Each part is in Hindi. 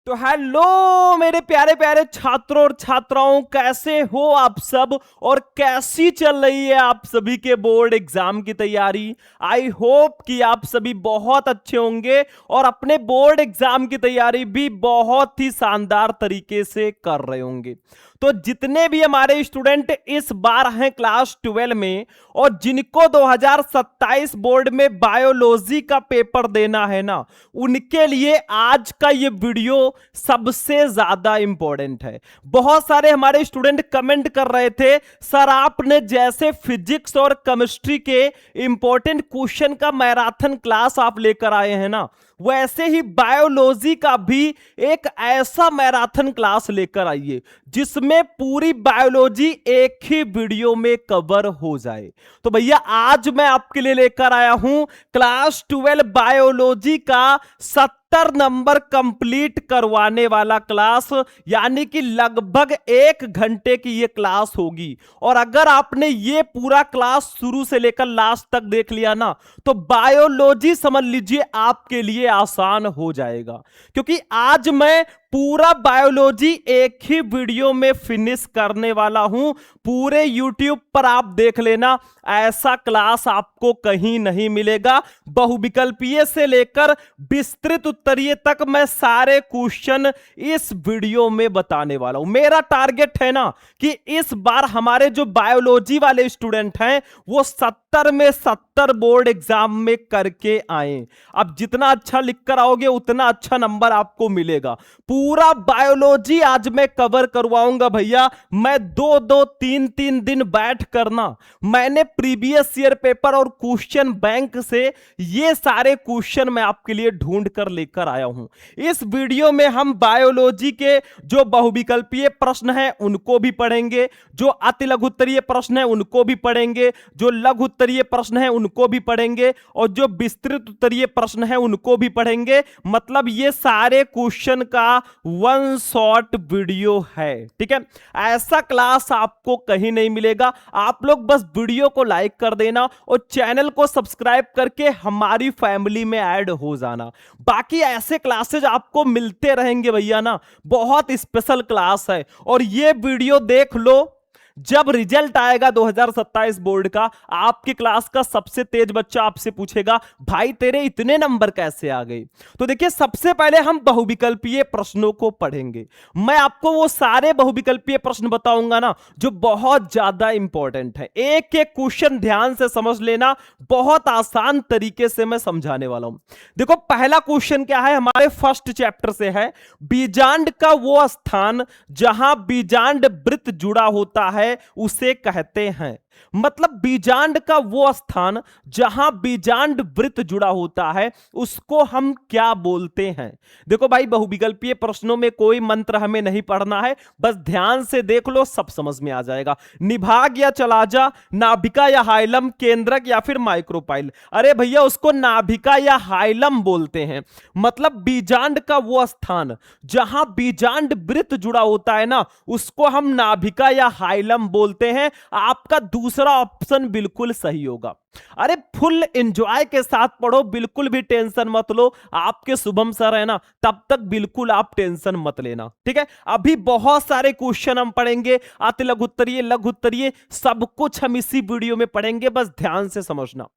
तो हेलो मेरे प्यारे प्यारे छात्रों और छात्राओं, कैसे हो आप सब और कैसी चल रही है आप सभी के बोर्ड एग्जाम की तैयारी। आई होप कि आप सभी बहुत अच्छे होंगे और अपने बोर्ड एग्जाम की तैयारी भी बहुत ही शानदार तरीके से कर रहे होंगे। तो जितने भी हमारे स्टूडेंट इस बार हैं क्लास 12 में और जिनको 2027 बोर्ड में बायोलॉजी का पेपर देना है ना, उनके लिए आज का ये वीडियो सबसे ज्यादा इंपॉर्टेंट है। बहुत सारे हमारे स्टूडेंट कमेंट कर रहे थे, सर आपने जैसे फिजिक्स और केमिस्ट्री के इंपॉर्टेंट क्वेश्चन का मैराथन क्लास आप लेकर आए हैं ना, वैसे ही बायोलॉजी का भी एक ऐसा मैराथन क्लास लेकर आइए जिसमें पूरी बायोलॉजी एक ही वीडियो में कवर हो जाए। तो भैया आज मैं आपके लिए लेकर आया हूं क्लास 12 बायोलॉजी का 70 नंबर कंप्लीट करवाने वाला क्लास, यानी कि लगभग 1 घंटे की ये क्लास होगी। और अगर आपने ये पूरा क्लास शुरू से लेकर लास्ट तक देख लिया ना, तो बायोलॉजी समझ लीजिए आपके लिए आसान हो जाएगा, क्योंकि आज मैं पूरा बायोलॉजी एक ही वीडियो में फिनिश करने वाला हूं। पूरे YouTube पर आप देख लेना, ऐसा क्लास आपको कहीं नहीं मिलेगा। बहुविकल्पीय से लेकर विस्तृत उत्तरीय तक मैं सारे क्वेश्चन इस वीडियो में बताने वाला हूं। मेरा टारगेट है ना कि इस बार हमारे जो बायोलॉजी वाले स्टूडेंट हैं वो 70 में 70 बोर्ड एग्जाम में करके आए। अब जितना अच्छा लिख कर आओगे उतना अच्छा नंबर आपको मिलेगा। पूरा बायोलॉजी आज मैं कवर करवाऊंगा भैया। मैं 2-2 3-3 दिन बैठ करना, मैंने प्रीवियस ईयर पेपर और क्वेश्चन बैंक से ये सारे क्वेश्चन मैं आपके लिए ढूंढ कर लेकर आया हूं। इस वीडियो में हम बायोलॉजी के जो बहुविकल्पीय प्रश्न हैं उनको भी पढ़ेंगे, जो अति लघुत्तरीय प्रश्न हैं उनको भी पढ़ेंगे, जो लघु उत्तरीय प्रश्न हैं उनको भी पढ़ेंगे और जो विस्तृत उत्तरीय प्रश्न हैं उनको भी पढ़ेंगे। मतलब ये सारे क्वेश्चन का वन शॉट वीडियो है, ठीक है। ऐसा क्लास आपको कहीं नहीं मिलेगा। आप लोग बस वीडियो को लाइक कर देना और चैनल को सब्सक्राइब करके हमारी फैमिली में ऐड हो जाना। बाकी ऐसे क्लासेज आपको मिलते रहेंगे भैया ना, बहुत स्पेशल क्लास है। और ये वीडियो देख लो, जब रिजल्ट आएगा 2027 बोर्ड का, आपकी क्लास का सबसे तेज बच्चा आपसे पूछेगा भाई तेरे इतने नंबर कैसे आ गए। तो देखिए, सबसे पहले हम बहुविकल्पीय प्रश्नों को पढ़ेंगे। मैं आपको वो सारे बहुविकल्पीय प्रश्न बताऊंगा ना जो बहुत ज्यादा इंपॉर्टेंट है। एक एक क्वेश्चन ध्यान से समझ लेना, बहुत आसान तरीके से मैं समझाने वाला हूं। देखो, पहला क्वेश्चन क्या है, हमारे फर्स्ट चैप्टर से है। बीजांड का वो स्थान जहां बीजांड वृत्त जुड़ा होता है उसे कहते हैं। मतलब बीजांड का वो स्थान जहां बीजांड वृत्त जुड़ा होता है उसको हम क्या बोलते हैं। देखो भाई, बहुविकल्पीय प्रश्नों में कोई मंत्र हमें नहीं पढ़ना है, बस ध्यान से देख लो, सब समझ में आ जाएगा। निभाग या चलाजा, नाभिका या हाइलम, केंद्रक या फिर माइक्रोपाइल। अरे भैया, उसको नाभिका या हाइलम बोलते हैं। मतलब बीजांड का वो स्थान जहां बीजांड वृत्त जुड़ा होता है ना, उसको हम नाभिका या हाइलम बोलते हैं। आपका दूसरा ऑप्शन बिल्कुल सही होगा। अरे फुल एंजॉय के साथ पढ़ो, बिल्कुल भी टेंशन मत लो। आपके शुभम सर है ना, तब तक बिल्कुल आप टेंशन मत लेना, ठीक है। अभी बहुत सारे क्वेश्चन हम पढ़ेंगे, अति लघुत्तरीय, लघु उत्तरीय, सब कुछ हम इसी वीडियो में पढ़ेंगे, बस ध्यान से समझना।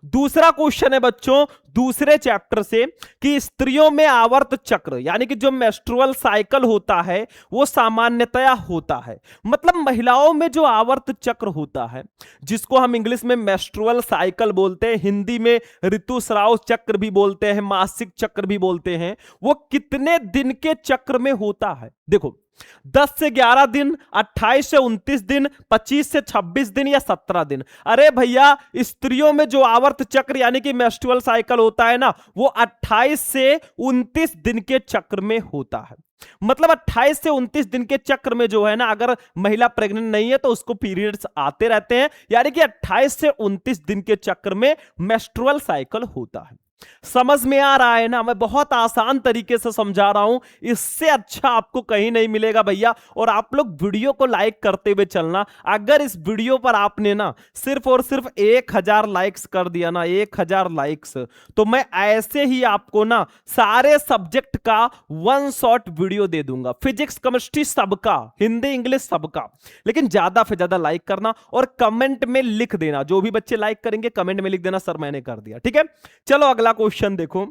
दूसरा क्वेश्चन है बच्चों दूसरे चैप्टर से कि स्त्रियों में आवर्त चक्र यानी कि जो मेंस्ट्रुअल साइकिल होता है वो सामान्यतया होता है। मतलब महिलाओं में जो आवर्त चक्र होता है, जिसको हम इंग्लिश में मेंस्ट्रुअल साइकिल बोलते हैं, हिंदी में ऋतुस्राव चक्र भी बोलते हैं, मासिक चक्र भी बोलते हैं, वो कितने दिन के चक्र में होता है। देखो, 10 से 11 दिन, 28 से 29 दिन, 25 से 26 दिन या 17 दिन। अरे भैया, स्त्रियों में जो आवर्त चक्र यानी कि मेंस्ट्रुअल साइकिल होता है ना, वो 28 से 29 दिन के चक्र में होता है। मतलब 28 से 29 दिन के चक्र में जो है ना, अगर महिला प्रेग्नेंट नहीं है तो उसको पीरियड्स आते रहते हैं, यानी कि 28 से 29 दिन के चक्र में मेंस्ट्रुअल साइकिल होता है। समझ में आ रहा है ना? मैं बहुत आसान तरीके से समझा रहा हूं, इससे अच्छा आपको कहीं नहीं मिलेगा भैया। और आप लोग वीडियो को लाइक करते हुए चलना। अगर इस वीडियो पर आपने ना सिर्फ और सिर्फ 1000 लाइक्स कर दिया ना, 1000 लाइक्स, तो मैं ऐसे ही आपको ना सारे सब्जेक्ट का वन शॉट वीडियो दे दूंगा, फिजिक्स केमिस्ट्री सबका, हिंदी इंग्लिश सबका। लेकिन ज्यादा से ज्यादा लाइक करना और कमेंट में लिख देना, जो भी बच्चे लाइक करेंगे कमेंट में लिख देना सर मैंने कर दिया, ठीक है। चलो अगला क्वेश्चन देखो।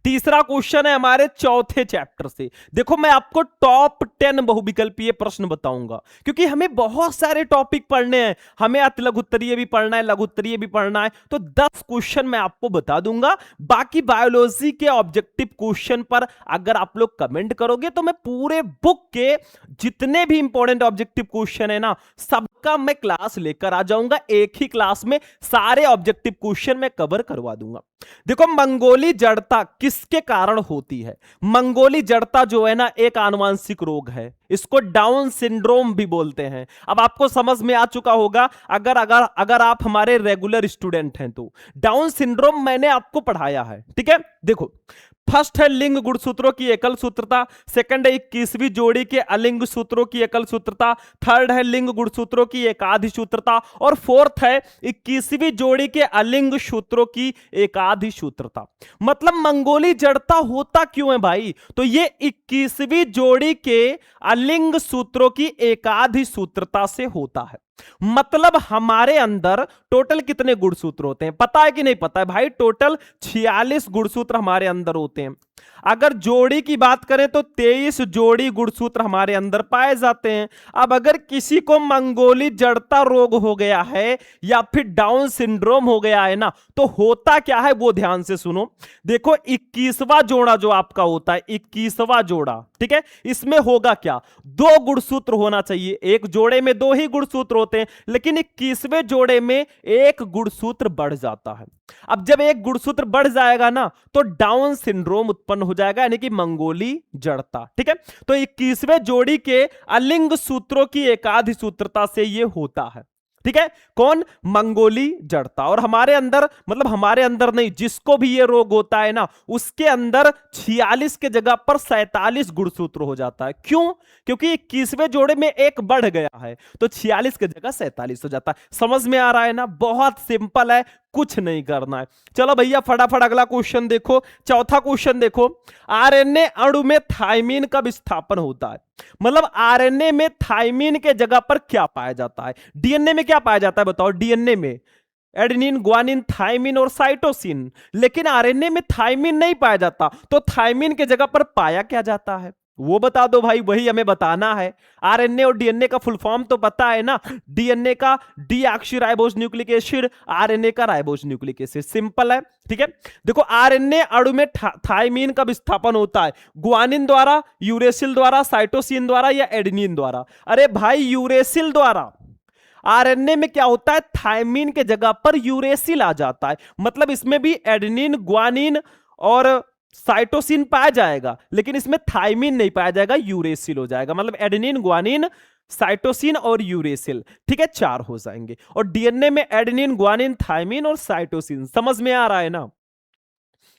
तीसरा क्वेश्चन है हमारे चौथे चैप्टर से। देखो मैं आपको टॉप 10 बहुविकल्पीय प्रश्न बताऊंगा, क्योंकि हमें बहुत सारे टॉपिक पढ़ने हैं। हमें अति लघुत्तरीय भी पढ़ना है, लघुत्तरीय भी पढ़ना है, तो 10 क्वेश्चन मैं आपको बता दूंगा। बाकी बायोलॉजी के ऑब्जेक्टिव क्वेश्चन पर अगर आप लोग कमेंट करोगे तो मैं पूरे बुक के जितने भी इंपॉर्टेंट ऑब्जेक्टिव क्वेश्चन है ना, सबका मैं क्लास लेकर आ जाऊंगा। एक ही क्लास में सारे ऑब्जेक्टिव क्वेश्चन मैं कवर करवा दूंगा। देखो मंगोली जड़ता किसके कारण होती है? मंगोली जड़ता जो है ना एक आनुवंशिक रोग है, इसको डाउन सिंड्रोम भी बोलते हैं। अब आपको समझ में आ चुका होगा अगर अगर अगर आप हमारे रेगुलर स्टूडेंट हैं तो। डाउन सिंड्रोम मैंने आपको पढ़ाया है, ठीक है। देखो फर्स्ट है लिंग गुणसूत्रों की एकल सूत्रता, सेकंड है 21वीं जोड़ी के अलिंग सूत्रों की एकल सूत्रता, थर्ड है लिंग गुणसूत्रों की एकाधी सूत्रता, और फोर्थ है 21वीं जोड़ी के अलिंग सूत्रों की एकाधी सूत्रता। मतलब मंगोली जड़ता होता क्यों है भाई? तो ये 21वीं जोड़ी के अलिंग सूत्रों की एकाधी सूत्रता से होता है। मतलब हमारे अंदर टोटल कितने गुणसूत्र होते हैं पता है कि नहीं पता है भाई? टोटल 46 गुणसूत्र हमारे अंदर होते हैं। अगर जोड़ी की बात करें तो 23 जोड़ी गुणसूत्र हमारे अंदर पाए जाते हैं। अब अगर किसी को मंगोली जड़ता रोग हो गया है या फिर डाउन सिंड्रोम हो गया है ना, तो होता क्या है वो ध्यान से सुनो। देखो 21वां जोड़ा जो आपका होता है, 21वां जोड़ा, ठीक है, इसमें होगा क्या? 2 गुणसूत्र होना चाहिए। एक जोड़े में 2 ही गुणसूत्र होते हैं, लेकिन 21वें जोड़े में एक गुणसूत्र बढ़ जाता है। अब जब एक गुणसूत्र बढ़ जाएगा ना तो डाउन सिंड्रोम उत्पन्न हो जाएगा, यानी कि मंगोली जड़ता, ठीक है। तो 21वें जोड़ी के अलिंग सूत्रों की एकाधी सूत्रता से यह होता है, ठीक है। कौन? मंगोली जड़ता। और हमारे अंदर, मतलब हमारे अंदर नहीं, जिसको भी ये रोग होता है ना उसके अंदर 46 के जगह पर 47 गुणसूत्र हो जाता है। क्यों? क्योंकि 21वें जोड़े में एक बढ़ गया है, तो 46 के जगह 47 हो जाता है। समझ में आ रहा है ना? बहुत सिंपल है, कुछ नहीं करना है। चलो भैया फटाफट अगला क्वेश्चन देखो। चौथा क्वेश्चन देखो, आरएनए अणु में थायमीन का विस्थापन होता है। मतलब आरएनए में थायमीन के जगह पर क्या पाया जाता है? डीएनए में क्या पाया जाता है बताओ? डीएनए में एडेनिन, ग्वानिन, थायमीन और साइटोसिन, लेकिन आरएनए में थायमीन नहीं पाया जाता। तो थायमीन के जगह पर पाया क्या जाता है वो बता दो भाई, वही हमें बताना है। आरएनए और डीएनए का फुल फॉर्म तो पता है ना, डीएनए का डीऑक्सीराइबोस न्यूक्लिक एसिड, आरएनए का राइबोस न्यूक्लिक एसिड, सिंपल है, ठीक है। देखो आरएनए अणु में थायमीन का विस्थापन होता है ग्वानिन द्वारा, यूरेसिल द्वारा, साइटोसिन द्वारा या एडेनिन द्वारा। अरे भाई यूरेसिल द्वारा। आरएनए में क्या होता है? थायमीन के जगह पर यूरेसिल आ जाता है। मतलब इसमें भी एडेनिन, ग्वानिन और साइटोसिन पाया जाएगा, लेकिन इसमें थायमीन नहीं पाया जाएगा, यूरेसिल हो जाएगा। मतलब एडेनिन, ग्वानिन, साइटोसिन और यूरेसिल, ठीक है, 4 हो जाएंगे। और डीएनए में एडेनिन, ग्वानिन, थायमीन और साइटोसिन। समझ में आ रहा है ना?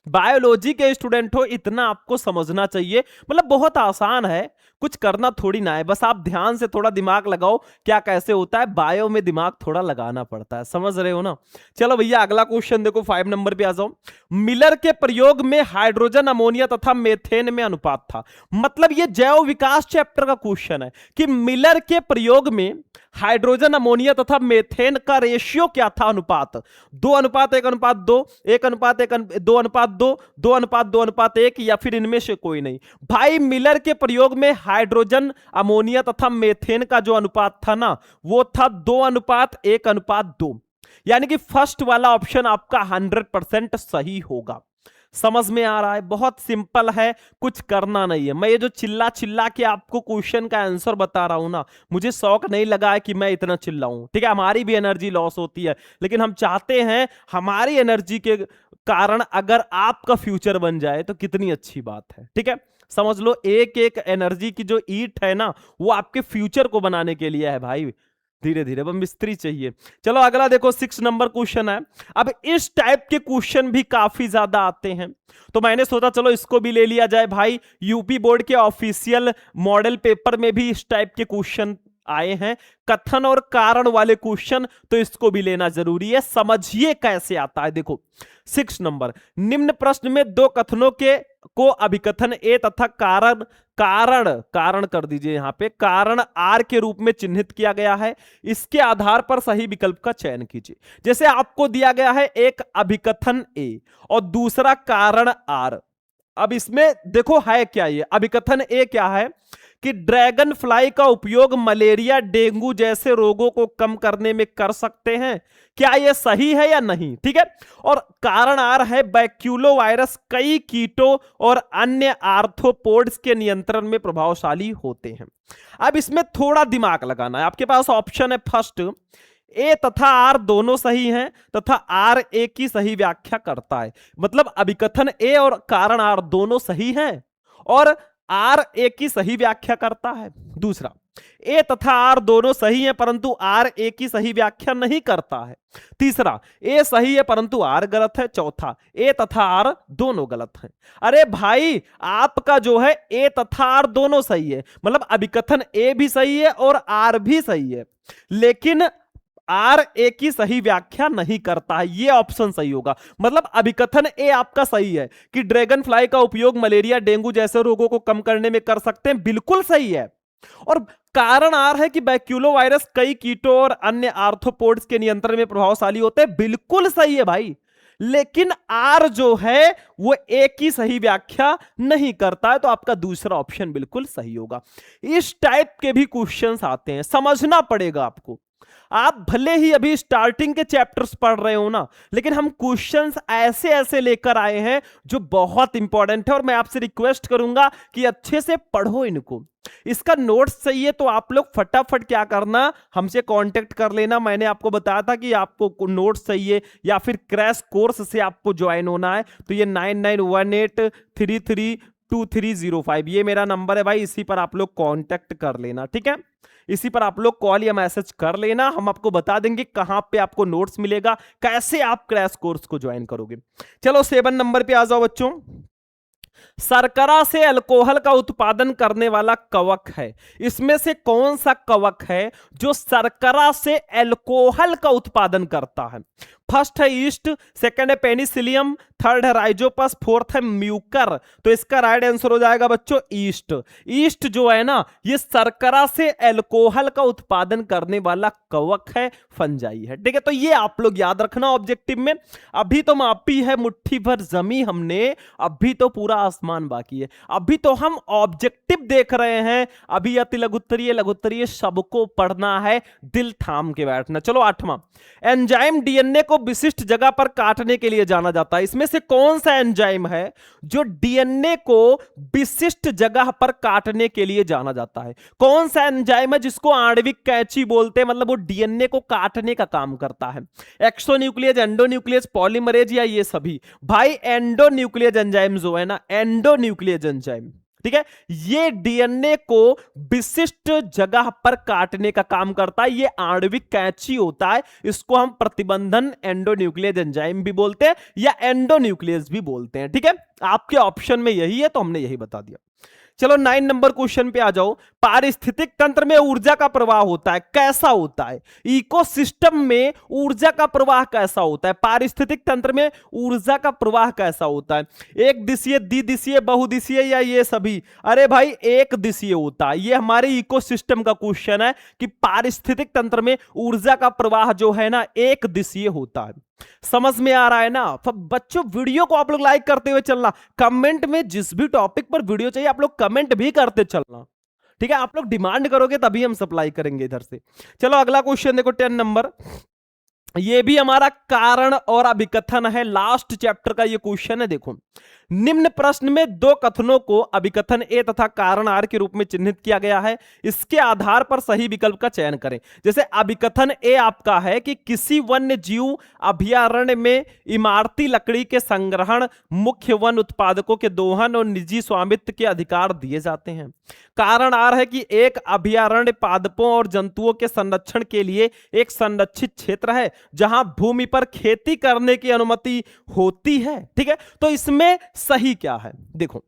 बायोलॉजी के स्टूडेंट हो, इतना आपको समझना चाहिए। मतलब बहुत आसान है, कुछ करना थोड़ी ना है, बस आप ध्यान से थोड़ा दिमाग लगाओ क्या कैसे होता है। बायो में दिमाग थोड़ा लगाना पड़ता है, समझ रहे हो ना? चलो भैया अगला क्वेश्चन देखो, 5 नंबर पे आ जाओ। मिलर के प्रयोग में हाइड्रोजन, अमोनिया तथा मेथेन में अनुपात था। मतलब ये जैव विकास चैप्टर का क्वेश्चन है कि मिलर के प्रयोग में हाइड्रोजन, अमोनिया तथा मेथेन का रेशियो क्या था? अनुपात 2:1:2, 1:1, 2:2, 2:2:1 या फिर इनमें से कोई नहीं। भाई मिलर के प्रयोग में हाइड्रोजन, अमोनिया तथा मेथेन का जो अनुपात था ना वो था 2:1:2, यानी कि फर्स्ट वाला ऑप्शन आपका 100% सही होगा। समझ में आ रहा है? बहुत सिंपल है, कुछ करना नहीं है। मैं ये जो चिल्ला चिल्ला के आपको क्वेश्चन का आंसर बता रहा हूं ना, मुझे शौक नहीं लगा है कि मैं इतना चिल्लाऊं, ठीक है। हमारी भी एनर्जी लॉस होती है, लेकिन हम चाहते हैं हमारी एनर्जी के कारण अगर आपका फ्यूचर बन जाए तो कितनी अच्छी बात है, ठीक है। समझ लो एक एक एनर्जी की जो ईट है ना वो आपके फ्यूचर को बनाने के लिए है भाई। धीरे धीरे वो मिस्त्री चाहिए। चलो अगला देखो 6 नंबर क्वेश्चन है। अब इस टाइप के क्वेश्चन भी काफी ज्यादा आते हैं, तो मैंने सोचा चलो इसको भी ले लिया जाए भाई। यूपी बोर्ड के ऑफिशियल मॉडल पेपर में भी इस टाइप के क्वेश्चन आए हैं, कथन और कारण वाले क्वेश्चन, तो इसको भी लेना जरूरी है। समझिए कैसे आता है, देखो 6 नंबर, निम्न प्रश्न में दो कथनों के को अभिकथन ए तथा कारण कारण कारण कर दीजिए, यहां पे कारण आर के रूप में चिन्हित किया गया है। इसके आधार पर सही विकल्प का चयन कीजिए। जैसे आपको दिया गया है एक अभिकथन ए और दूसरा कारण आर। अब इसमें देखो है क्या, ये अभिकथन ए क्या है कि ड्रैगन फ्लाई का उपयोग मलेरिया डेंगू जैसे रोगों को कम करने में कर सकते हैं, क्या यह सही है या नहीं, ठीक है। और कारण आर है बैक्यूलो वायरस कई कीटों और अन्य आर्थ्रोपोड्स के नियंत्रण में प्रभावशाली होते हैं। अब इसमें थोड़ा दिमाग लगाना है, आपके पास ऑप्शन है फर्स्ट, ए तथा आर दोनों सही हैं तथा आर ए की सही व्याख्या करता है। मतलब अभिकथन ए और कारण आर दोनों सही हैं और आर ए की सही व्याख्या करता है। दूसरा, ए तथा आर दोनों सही हैं परंतु आर ए की सही व्याख्या नहीं करता है। तीसरा, ए सही है परंतु आर गलत है। चौथा, ए तथा आर दोनों गलत हैं। अरे भाई आपका जो है ए तथा आर दोनों सही है, मतलब अभिकथन ए भी सही है और आर भी सही है, लेकिन आर ए की सही व्याख्या नहीं करता है, ये ऑप्शन सही होगा। मतलब अभिकथन ए आपका सही है कि ड्रैगन फ्लाई का उपयोग मलेरिया डेंगू जैसे रोगों को कम करने में कर सकते हैं, बिल्कुल सही है। और कारण आर है कि बैक्यूलो वायरस कई कीटों और अन्य आर्थ्रोपोड्स के नियंत्रण में प्रभावशाली होते हैं, बिल्कुल सही है भाई। लेकिन आर जो है वो ए की सही व्याख्या नहीं करता है, तो आपका दूसरा ऑप्शन बिल्कुल सही होगा। इस टाइप के भी क्वेश्चंस आते हैं, समझना पड़ेगा आपको। आप भले ही अभी स्टार्टिंग के चैप्टर्स पढ़ रहे हो ना, लेकिन हम क्वेश्चंस ऐसे ऐसे लेकर आए हैं जो बहुत इंपॉर्टेंट है, और मैं आपसे रिक्वेस्ट करूंगा कि अच्छे से पढ़ो इनको। इसका नोट्स चाहिए तो आप लोग फटाफट क्या करना, हमसे कांटेक्ट कर लेना। मैंने आपको बताया था कि आपको नोट्स चाहिए या फिर क्रैश कोर्स से आपको ज्वाइन होना है, तो ये 9918332305 ये मेरा नंबर है भाई, इसी पर आप लोग कांटेक्ट कर लेना, ठीक है। इसी पर आप लोग कॉल या मैसेज कर लेना, हम आपको बता देंगे कहां पे आपको नोट्स मिलेगा, कैसे आप क्रैश कोर्स को ज्वाइन करोगे। चलो 7 नंबर पे आ जाओ बच्चों। शर्करा से अल्कोहल का उत्पादन करने वाला कवक है, इसमें से कौन सा कवक है जो शर्करा से अल्कोहल का उत्पादन करता है। फर्स्ट है ईस्ट, सेकंड है पेनिसिलियम, थर्ड है राइजोपस, फोर्थ है म्यूकर। तो इसका राइट आंसर हो जाएगा बच्चों ईस्ट। ईस्ट जो है ना ये शर्करा से अल्कोहल का उत्पादन करने वाला कवक है, फंजाई है, ठीक है। तो ये आप लोग याद रखना ऑब्जेक्टिव में। अभी तो मापी है मुट्ठी भर जमी हमने, अभी तो पूरा आसमान बाकी है, अभी तो हम ऑब्जेक्टिव देख रहे हैं। अभी अति लघुत्तरीय लघुत्तरीय सबको पढ़ना है, दिल थाम के बैठना। चलो 8वां, एंजाइम डीएनए को विशिष्ट जगह पर काटने के लिए जाना जाता है, इसमें से कौन सा एंजाइम है जो डीएनए को विशिष्ट जगह पर काटने के लिए जाना जाता है। कौन सा एंजाइम है जिसको आणविक कैंची बोलते हैं, मतलब वो डीएनए को काटने का काम करता है। एक्सोन्यूक्लियस, एंडोन्यूक्लियस, पॉलीमरेज या ये सभी। भाई एंडोन्यूक्लियस एंजाइम जो है ना, एंडोन्यूक्लियस एंजाइम, ठीक है, ये डीएनए को विशिष्ट जगह पर काटने का काम करता है। ये आणविक कैंची होता है, इसको हम प्रतिबंधन एंडोन्यूक्लियस एंजाइम भी बोलते हैं या एंडोन्यूक्लियस भी बोलते हैं, ठीक है। आपके ऑप्शन में यही है तो हमने यही बता दिया। चलो 9 नंबर क्वेश्चन पे आ जाओ। पारिस्थितिक तंत्र में ऊर्जा का प्रवाह होता है, कैसा होता है। इकोसिस्टम में ऊर्जा का प्रवाह कैसा होता है, पारिस्थितिक तंत्र में ऊर्जा का प्रवाह कैसा होता है। एक दिशीय, द्विदिशीय, बहुदिशीय या ये सभी। अरे भाई एक दिशीय होता है। ये हमारे इकोसिस्टम का क्वेश्चन है कि पारिस्थितिक तंत्र में ऊर्जा का प्रवाह जो है ना एक दिशीय होता है। समझ में आ रहा है ना। तो बच्चों वीडियो को आप लोग लाइक करते हुए चलना, कमेंट में जिस भी टॉपिक पर वीडियो चाहिए आप लोग कमेंट भी करते चलना, ठीक है। आप लोग डिमांड करोगे तभी हम सप्लाई करेंगे इधर से। चलो अगला क्वेश्चन देखो 10 नंबर। ये भी हमारा कारण और अभिकथन है, लास्ट चैप्टर का ये क्वेश्चन है। देखो, निम्न प्रश्न में दो कथनों को अभिकथन ए तथा कारण आर के रूप में चिन्हित किया गया है, इसके आधार पर सही विकल्प का चयन करें। जैसे अभिकथन ए आपका है कि किसी वन्य जीव अभयारण्य में इमारती लकड़ी के संग्रहण, मुख्य वन उत्पादकों के दोहन और निजी स्वामित्व के अधिकार दिए जाते हैं। कारण आर है कि एक अभयारण्य पादपों और जंतुओं के संरक्षण के लिए एक संरक्षित क्षेत्र है जहां भूमि पर खेती करने की अनुमति होती है। ठीक है, तो इसमें सही क्या है? देखो,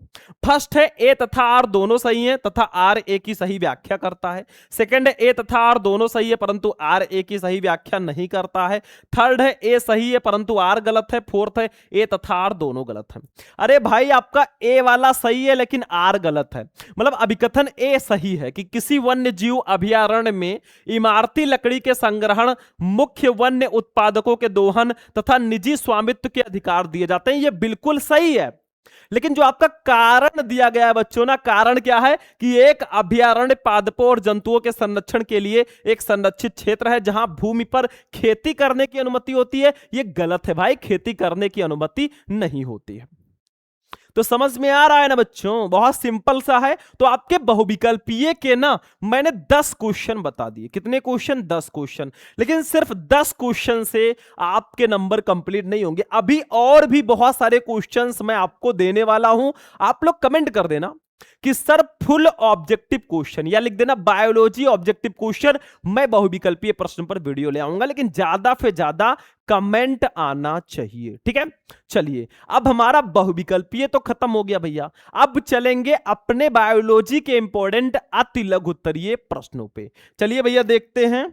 फर्स्ट है ए तथा आर दोनों सही हैं तथा आर ए की सही व्याख्या करता है। सेकंड है ए तथा आर दोनों सही है परंतु आर ए की सही व्याख्या नहीं करता है। थर्ड है ए सही है परंतु आर गलत है। फोर्थ है ए तथा आर दोनों गलत है। अरे भाई, आपका ए वाला सही है लेकिन आर गलत है। मतलब अभिकथन ए सही है कि किसी वन्य जीव अभयारण्य में इमारती लकड़ी के संग्रहण, मुख्य वन्य उत्पादकों के दोहन तथा निजी स्वामित्व के अधिकार दिए जाते हैं, ये बिल्कुल सही है। लेकिन जो आपका कारण दिया गया है बच्चों ना, कारण क्या है कि एक अभयारण्य पादपों और जंतुओं के संरक्षण के लिए एक संरक्षित क्षेत्र है जहां भूमि पर खेती करने की अनुमति होती है। ये गलत है भाई, खेती करने की अनुमति नहीं होती है। तो समझ में आ रहा है ना बच्चों, बहुत सिंपल सा है। तो आपके बहुविकल्पीय के ना मैंने 10 क्वेश्चन बता दिए। कितने क्वेश्चन? 10 क्वेश्चन। लेकिन सिर्फ 10 क्वेश्चन से आपके नंबर कंप्लीट नहीं होंगे, अभी और भी बहुत सारे क्वेश्चंस मैं आपको देने वाला हूं। आप लोग कमेंट कर देना कि सर फुल ऑब्जेक्टिव क्वेश्चन, या लिख देना बायोलॉजी ऑब्जेक्टिव क्वेश्चन। मैं बहुविकल्पीय प्रश्न पर वीडियो ले आऊंगा, लेकिन ज्यादा से ज्यादा कमेंट आना चाहिए। ठीक है, चलिए अब हमारा बहुविकल्पीय तो खत्म हो गया भैया। अब चलेंगे अपने बायोलॉजी के इंपॉर्टेंट अति लघु उत्तरीय प्रश्नों पे। चलिए भैया देखते हैं।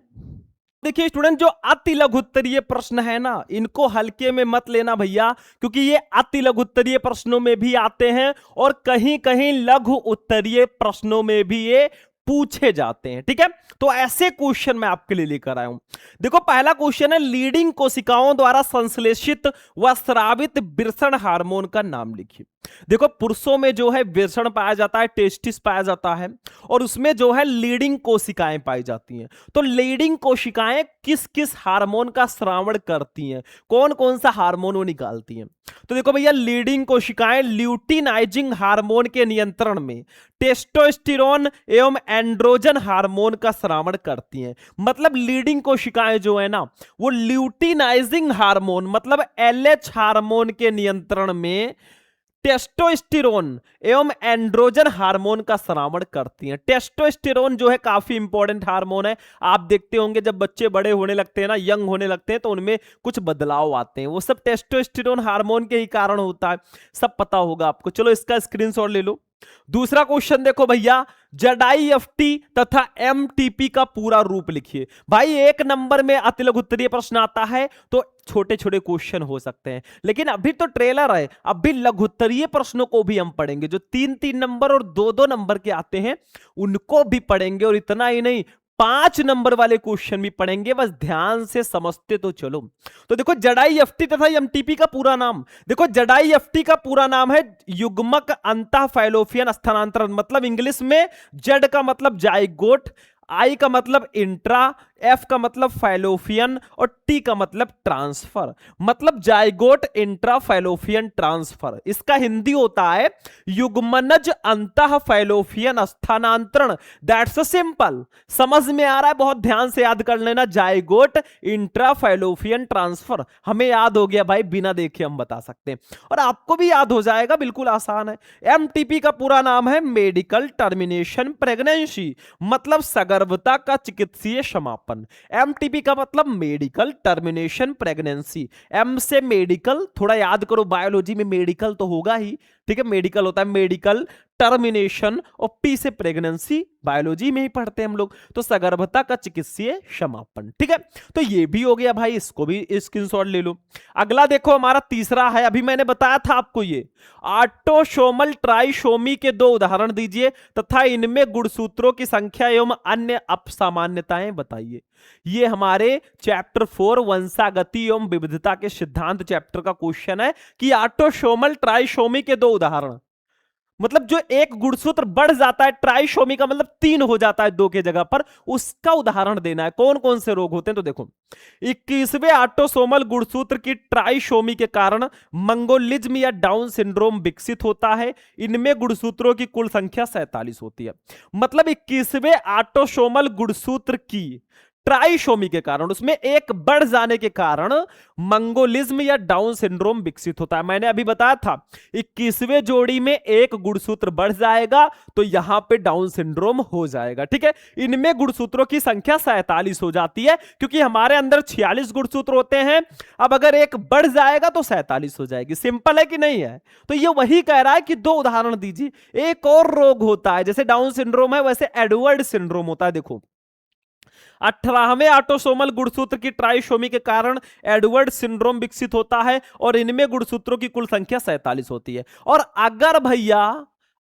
देखिए स्टूडेंट, जो अति लघु उत्तरीय प्रश्न है ना, इनको हल्के में मत लेना भैया, क्योंकि ये अति लघु उत्तरीय प्रश्नों में भी आते हैं और कहीं कहीं लघु उत्तरीय प्रश्नों में भी ये पूछे जाते हैं। ठीक है, तो ऐसे क्वेश्चन मैं आपके लिए लेकर आया हूं। देखो, पहला क्वेश्चन है, लीडिंग कोशिकाओं द्वारा संश्लेषित व स्रावित वृषण हार्मोन का नाम लिखिए। देखो, पुरुषों में जो है वृषण पाया जाता है, टेस्टिस पाया जाता है, और उसमें जो है लीडिंग कोशिकाएं पाई जाती हैं। तो लीडिंग कोशिकाएं किस किस हार्मोन का स्रावण करती हैं, कौन कौन सा हार्मोन वो निकालती हैं? तो देखो भैया, लीडिंग कोशिकाएं ल्यूटिनाइजिंग हार्मोन के नियंत्रण में टेस्टोस्टेरोन एवं एंड्रोजन हार्मोन का स्रावण करती हैं। मतलब लीडिंग कोशिकाएं जो है ना, वो ल्यूटिनाइजिंग हार्मोन मतलब एलएच हार्मोन के नियंत्रण में टेस्टोस्टेरोन एवं एंड्रोजन हार्मोन का स्रावण करती हैं। टेस्टोस्टेरोन जो है काफी इंपॉर्टेंट हार्मोन है। आप देखते होंगे जब बच्चे बड़े होने लगते हैं ना, यंग होने लगते हैं, तो उनमें कुछ बदलाव आते हैं, वो सब टेस्टोस्टेरोन हार्मोन के ही कारण होता है। सब पता होगा आपको। चलो इसका स्क्रीनशॉट ले लो। दूसरा क्वेश्चन देखो भैया, ZIFT तथा MTP का पूरा रूप लिखिए। भाई, एक नंबर में अति लघु उत्तरीय प्रश्न आता है तो छोटे छोटे क्वेश्चन हो सकते हैं, लेकिन अभी तो ट्रेलर है, अभी लघु उत्तरीय प्रश्नों को भी हम पढ़ेंगे। जो 3-3 नंबर और 2-2 नंबर के आते हैं उनको भी पढ़ेंगे, और इतना ही नहीं, 5 नंबर वाले क्वेश्चन भी पढ़ेंगे। बस ध्यान से समझते तो चलो। तो देखो, ZIFT तथा MTP का पूरा नाम देखो। ZIFT का पूरा नाम है युग्मक अंतःफैलोपियन स्थानांतरण। मतलब इंग्लिश में जेड का मतलब जाइगोट, आई का मतलब इंट्रा, एफ का मतलब फैलोपियन और टी का मतलब ट्रांसफर। मतलब जाइगोट इंट्रा फैलोपियन ट्रांसफर। इसका हिंदी होता है युग्मनज अंतः फैलोपियन स्थानांतरण। That's simple. समझ में आ रहा है? बहुत ध्यान से याद कर लेना, जाइगोट इंट्रा फैलोपियन ट्रांसफर। हमें याद हो गया भाई, बिना देखे हम बता सकते हैं, और आपको भी याद हो जाएगा, बिल्कुल आसान है। MTP का पूरा नाम है मेडिकल टर्मिनेशन प्रेगनेंसी। मतलब सगर्भता का चिकित्सीय समापन। MTP का मतलब मेडिकल टर्मिनेशन प्रेगनेंसी। M से मेडिकल, थोड़ा याद करो, बायोलॉजी में मेडिकल तो होगा ही। ठीक है, मेडिकल होता है मेडिकल टर्मिनेशन, और P से प्रेगनेंसी, बायोलॉजी में ही पढ़ते हैं हम लोग। तो सगर्भता का चिकित्सीय समापन। ठीक है, तो ये भी हो गया भाई, इसको भी स्क्रीनशॉट ले लो। अगला देखो, हमारा तीसरा है, अभी मैंने बताया था आपको, ये ऑटोसोमल ट्राइसोमी के 2 उदाहरण दीजिए तथा इनमें गुणसूत्रों की संख्या एवं अन्य असामान्यताएं बताइए। ये हमारे चैप्टर 4 वंशागति एवं विविधता के सिद्धांत चैप्टर का क्वेश्चन है कि ऑटोसोमल ट्राइसोमी के 2 उदाहरण। मतलब जो एक गुणसूत्र बढ़ जाता है, ट्राइसोमी का मतलब 3 हो जाता है 2 के जगह पर, उसका उदाहरण देना है। कौन कौन से रोग होते हैं तो देखो, 21वें ऑटोसोमल गुणसूत्र की ट्राइसोमी के कारण मंगोलिज्म या डाउन सिंड्रोम विकसित होता है। इनमें गुणसूत्रों की कुल संख्या 47 होती है। मतलब 21वें ऑटोसोमल गुणसूत्र की ट्राइसोमी के कारण, उसमें एक बढ़ जाने के कारण मंगोलिज्म या डाउन सिंड्रोम विकसित होता है। मैंने अभी बताया था 21वें जोड़ी में एक गुणसूत्र बढ़ जाएगा तो यहां पे डाउन सिंड्रोम हो जाएगा। ठीक है, इनमें गुणसूत्रों की संख्या 47 हो जाती है, क्योंकि हमारे अंदर 46 गुणसूत्र होते हैं। अब अगर एक बढ़ जाएगा तो 47 हो जाएगी। सिंपल है कि नहीं है? तो ये वही कह रहा है कि 2 उदाहरण दीजिए। एक और रोग होता है, जैसे डाउन सिंड्रोम है वैसे एडवर्ड सिंड्रोम होता है। देखो, 18वें ऑटोसोमल गुणसूत्र की ट्राइसोमी के कारण एडवर्ड सिंड्रोम विकसित होता है और इनमें गुणसूत्रों की कुल संख्या 47 होती है। और अगर भैया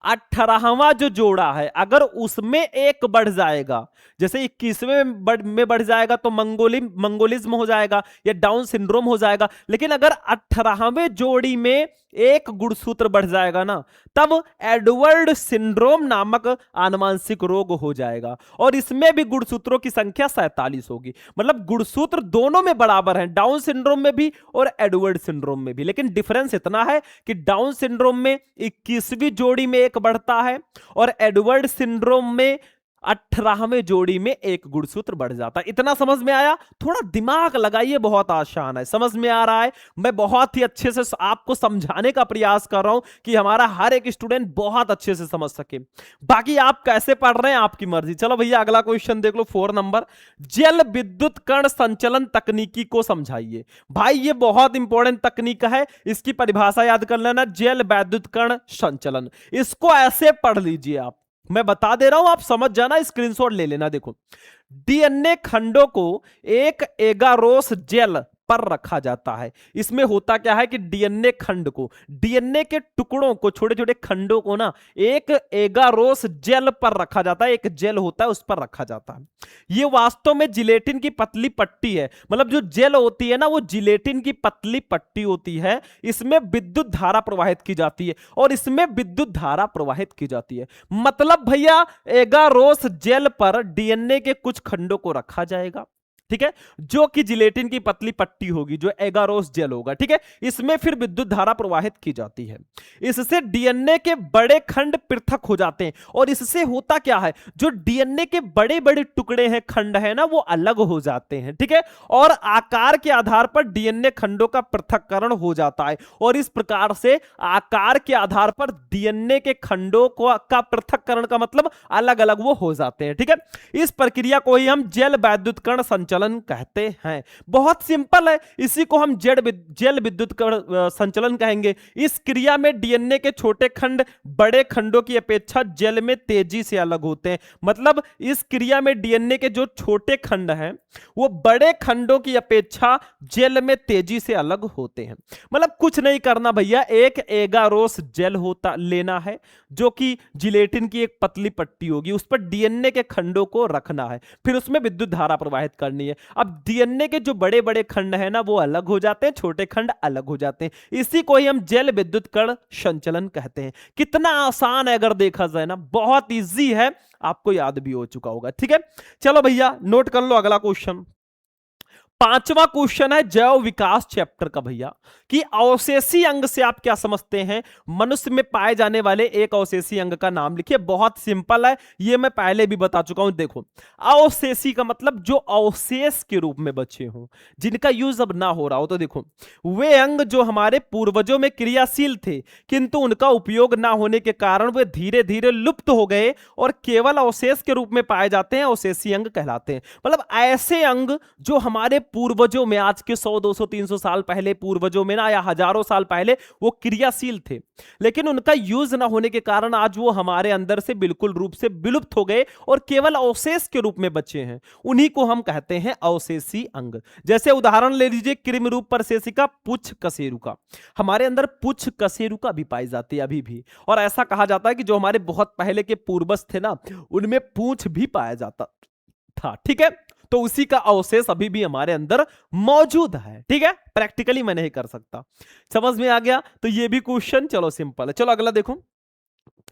18वां जो जोड़ा है अगर उसमें एक बढ़ जाएगा, जैसे 21वें में बढ़ जाएगा तो मंगोलिज्म हो जाएगा या डाउन सिंड्रोम हो जाएगा। लेकिन अगर 18वें जोड़ी में एक गुणसूत्र बढ़ जाएगा ना, तब एडवर्ड सिंड्रोम नामक आनुवंशिक रोग हो जाएगा और इसमें भी गुणसूत्रों की संख्या 47 होगी। मतलब गुणसूत्र दोनों में बराबर हैं, डाउन सिंड्रोम में भी और एडवर्ड सिंड्रोम में भी। लेकिन डिफरेंस इतना है कि डाउन सिंड्रोम में 21वीं जोड़ी में एक बढ़ता है और एडवर्ड सिंड्रोम में 18वें जोड़ी में एक गुणसूत्र बढ़ जाता है। इतना समझ में आया? थोड़ा दिमाग लगाइए, बहुत आसान है, समझ में आ रहा है। मैं बहुत ही अच्छे से आपको समझाने का प्रयास कर रहा हूं कि हमारा हर एक स्टूडेंट बहुत अच्छे से समझ सके। बाकी आप कैसे पढ़ रहे हैं आपकी मर्जी। चलो भैया अगला क्वेश्चन देख लो, 4 नंबर। जल विद्युत कण संचलन तकनीकी को समझाइए। भाई ये बहुत इंपॉर्टेंट तकनीक है, इसकी परिभाषा याद कर लेना, जल विद्युत कण संचलन। इसको ऐसे पढ़ लीजिए आप, मैं बता दे रहा हूं, आप समझ जाना, स्क्रीनशॉट ले लेना। देखो, डीएनए खंडों को एक एगारोस जेल पर रखा जाता है। इसमें होता क्या है कि डीएनए खंड को, डीएनए के टुकड़ों को, छोटे छोटे खंडों को ना एक एगारोस जेल पर रखा जाता है। एक जेल होता है उस पर रखा जाता है। यह वास्तव में जिलेटिन की पतली पट्टी है। मतलब जो जेल होती है ना वो जिलेटिन की पतली पट्टी होती है। इसमें विद्युत धारा प्रवाहित की जाती है और इसमें विद्युत धारा प्रवाहित की जाती है। मतलब भैया एगारोस जेल पर डीएनए के कुछ खंडों को रखा जाएगा, ठीक है, जो कि जिलेटिन की पतली पट्टी होगी, जो एगारोस जेल होगा। ठीक है, इसमें फिर विद्युत धारा प्रवाहित की जाती है। इससे डीएनए के बड़े खंड पृथक हो जाते हैं और इससे होता क्या है, जो डीएनए के बड़े बड़े टुकड़े हैं, खंड है ना, वो अलग हो जाते हैं। ठीक है, और आकार के आधार पर डीएनए खंडों का पृथक्करण हो जाता है और इस प्रकार से आकार के आधार पर डीएनए के खंडों का पृथक्करण का मतलब अलग अलग वो हो जाते हैं। ठीक है, इस प्रक्रिया को ही हम जल विद्युत कण संचलन कहते हैं। बहुत सिंपल है, इसी को हम जल विद्युत संचलन कहेंगे। इस क्रिया में डीएनए के छोटे खंड बड़े खंडों की अपेक्षा जल में तेजी से अलग होते हैं। मतलब इस क्रिया में डीएनए के जो छोटे खंड हैं वो बड़े खंडों की अपेक्षा जल में तेजी से अलग होते हैं। मतलब कुछ नहीं करना भैया, एक एगारोस जेल होता लेना है जो कि जिलेटिन की एक पतली पट्टी होगी, उस पर डीएनए के खंडों को रखना है, फिर उसमें विद्युत धारा प्रवाहित करनी है। अब डीएनए के जो बड़े बड़े खंड है ना वो अलग हो जाते हैं, छोटे खंड अलग हो जाते हैं। इसी को ही हम जल विद्युत कण संचलन कहते हैं। कितना आसान है अगर देखा जाए ना, बहुत इजी है, आपको याद भी हो चुका होगा। ठीक है, चलो भैया नोट कर लो अगला क्वेश्चन। 5वां क्वेश्चन है जैव विकास चैप्टर का भैया, कि अवशेषी अंग से आप क्या समझते हैं। मनुष्य में पाए जाने वाले एक अवशेषी अंग का नाम लिखिए। बहुत सिंपल है, ये मैं पहले भी बता चुका हूं। देखो, अवशेषी का मतलब जो अवशेष के रूप में बचे हों, जिनका यूज अब ना हो रहा हो। तो देखो, वे अंग जो हमारे पूर्वजों में क्रियाशील थे किंतु उनका उपयोग ना होने के कारण वे धीरे धीरे लुप्त हो गए और केवल अवशेष के रूप में पाए जाते हैं, अवशेषी अंग कहलाते हैं। मतलब ऐसे अंग जो हमारे पूर्वजों में, आज के 100 200 300 साल पहले पूर्वजों में ना, या हजारों साल पहले वो क्रियाशील थे, लेकिन उनका यूज ना होने के कारण आज वो हमारे अंदर से बिल्कुल रूप से विलुप्त हो गए और केवल अवशेष के रूप में बचे हैं। उन्हीं को हम कहते हैं अवशेषी अंग। जैसे उदाहरण ले लीजिए, कृमि रूप परसेसिका पुच्छ कशेरुका। हमारे अंदर पुच्छ कशेरुका भी पाई जाती है अभी भी, और ऐसा कहा जाता है कि जो हमारे बहुत पहले के पूर्वज थे ना, उनमें पूंछ भी पाया जाता था। ठीक है, तो उसी का अवशेष अभी भी हमारे अंदर मौजूद है। ठीक है, प्रैक्टिकली मैं नहीं कर सकता। समझ में आ गया? तो ये भी क्वेश्चन चलो सिंपल है। चलो अगला देखो,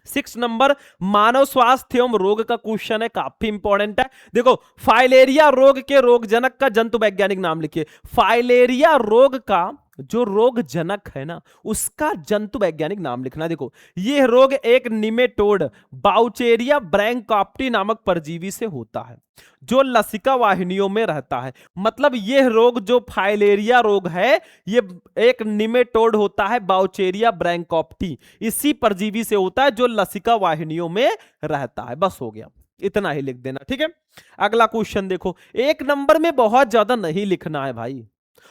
6 नंबर मानव स्वास्थ्य एवं रोग का क्वेश्चन है, काफी इंपॉर्टेंट है। देखो फाइलेरिया रोग के रोग जनक का जंतु वैज्ञानिक नाम लिखिए। फाइलेरिया रोग का जो रोग जनक है ना, उसका जंतु वैज्ञानिक नाम लिखना। देखो यह रोग एक निमेटोड बाउचेरिया ब्रैंकॉप्टी नामक परजीवी से होता है जो लसिका वाहिनियों में रहता है। मतलब यह रोग जो फाइलेरिया रोग है, ये एक निमेटोड होता है बाउचेरिया ब्रैंकॉप्टी, इसी परजीवी से होता है जो लसिका वाहिनियों में रहता है। बस हो गया, इतना ही लिख देना, ठीक है। अगला क्वेश्चन देखो, 1 नंबर में बहुत ज्यादा नहीं लिखना है भाई।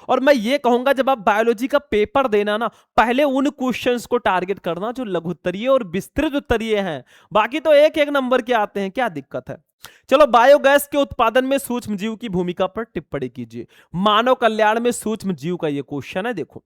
और मैं ये कहूंगा जब आप बायोलॉजी का पेपर देना ना, पहले उन क्वेश्चंस को टारगेट करना जो लघु उत्तरीय और विस्तृत उत्तरीय हैं। बाकी तो एक एक नंबर के आते हैं, क्या दिक्कत है। चलो बायोगैस के उत्पादन में सूक्ष्म जीव की भूमिका पर टिप्पणी कीजिए। मानव कल्याण में सूक्ष्म जीव का यह क्वेश्चन है। देखो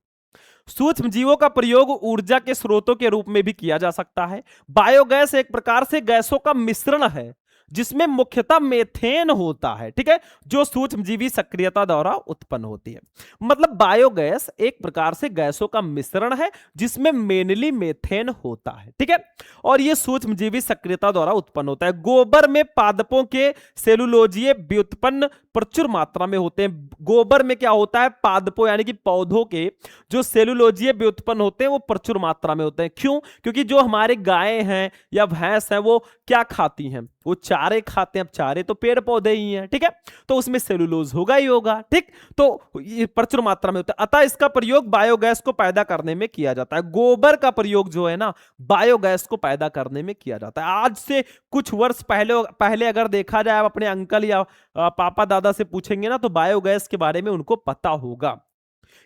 सूक्ष्म जीवों का प्रयोग ऊर्जा के स्रोतों के रूप में भी किया जा सकता है। बायोगैस एक प्रकार से गैसों का मिश्रण है जिसमें मुख्यतः मेथेन होता है, ठीक है, जो सूक्ष्मजीवी सक्रियता द्वारा उत्पन्न होती है। मतलब बायोगैस एक प्रकार से गैसों का मिश्रण है जिसमें मेनली मेथेन होता है, ठीक है, और यह सूक्ष्मजीवी सक्रियता द्वारा उत्पन्न होता है। गोबर में पादपों के सेलुलोजीय व्युत्पन्न प्रचुर मात्रा में होते हैं। गोबर में क्या होता है, पादपों यानी कि पौधों के जो सेलुलोजीय व्युत्पन्न होते हैं वो प्रचुर मात्रा में होते हैं। क्यों? क्योंकि जो हमारे गाय हैं या भैंस हैं वो क्या खाती हैं, वो चारे खाते हैं। अब चारे तो पेड़ पौधे ही हैं, ठीक है, तो उसमें सेलुलोज होगा ही होगा, ठीक, तो ये प्रचुर मात्रा में होता है। अतः इसका प्रयोग बायोगैस को पैदा करने में किया जाता है। गोबर का प्रयोग जो है ना बायोगैस को पैदा करने में किया जाता है। आज से कुछ वर्ष पहले अगर देखा जाए, आप अपने अंकल या पापा दादा से पूछेंगे ना तो बायोगैस के बारे में उनको पता होगा।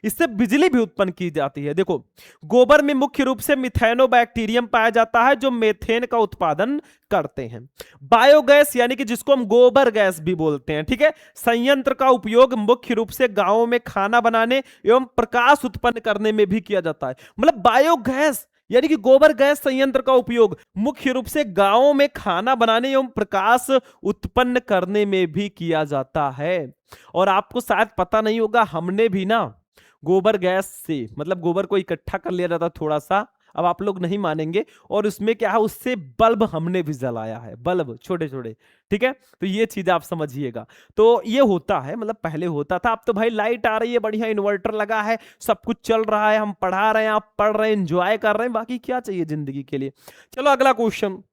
इससे बिजली भी उत्पन्न की जाती है। देखो गोबर में मुख्य रूप से मिथेनोबैक्टीरियम पाया जाता है जो मेथेन का उत्पादन करते हैं। बायोगैस यानी कि जिसको हम गोबर गैस भी बोलते हैं, ठीक है, संयंत्र का उपयोग मुख्य रूप से गांवों में खाना बनाने एवं प्रकाश उत्पन्न करने में भी किया जाता है। मतलब बायोगैस यानी कि गोबर गैस संयंत्र का उपयोग मुख्य रूप से गांवों में खाना बनाने एवं प्रकाश उत्पन्न करने में भी किया जाता है। और आपको शायद पता नहीं होगा, हमने भी ना गोबर गैस से, मतलब गोबर को इकट्ठा कर लिया जाता थोड़ा सा, अब आप लोग नहीं मानेंगे, और उसमें क्या है, उससे बल्ब हमने भी जलाया है, बल्ब छोटे छोटे, ठीक है, तो ये चीज आप समझिएगा। तो ये होता है, मतलब पहले होता था। अब तो भाई लाइट आ रही है, बढ़िया इन्वर्टर लगा है, सब कुछ चल रहा है, हम पढ़ा रहे हैं, आप पढ़ रहे हैं, एंजॉय कर रहे हैं, बाकी क्या चाहिए जिंदगी के लिए। चलो अगला क्वेश्चन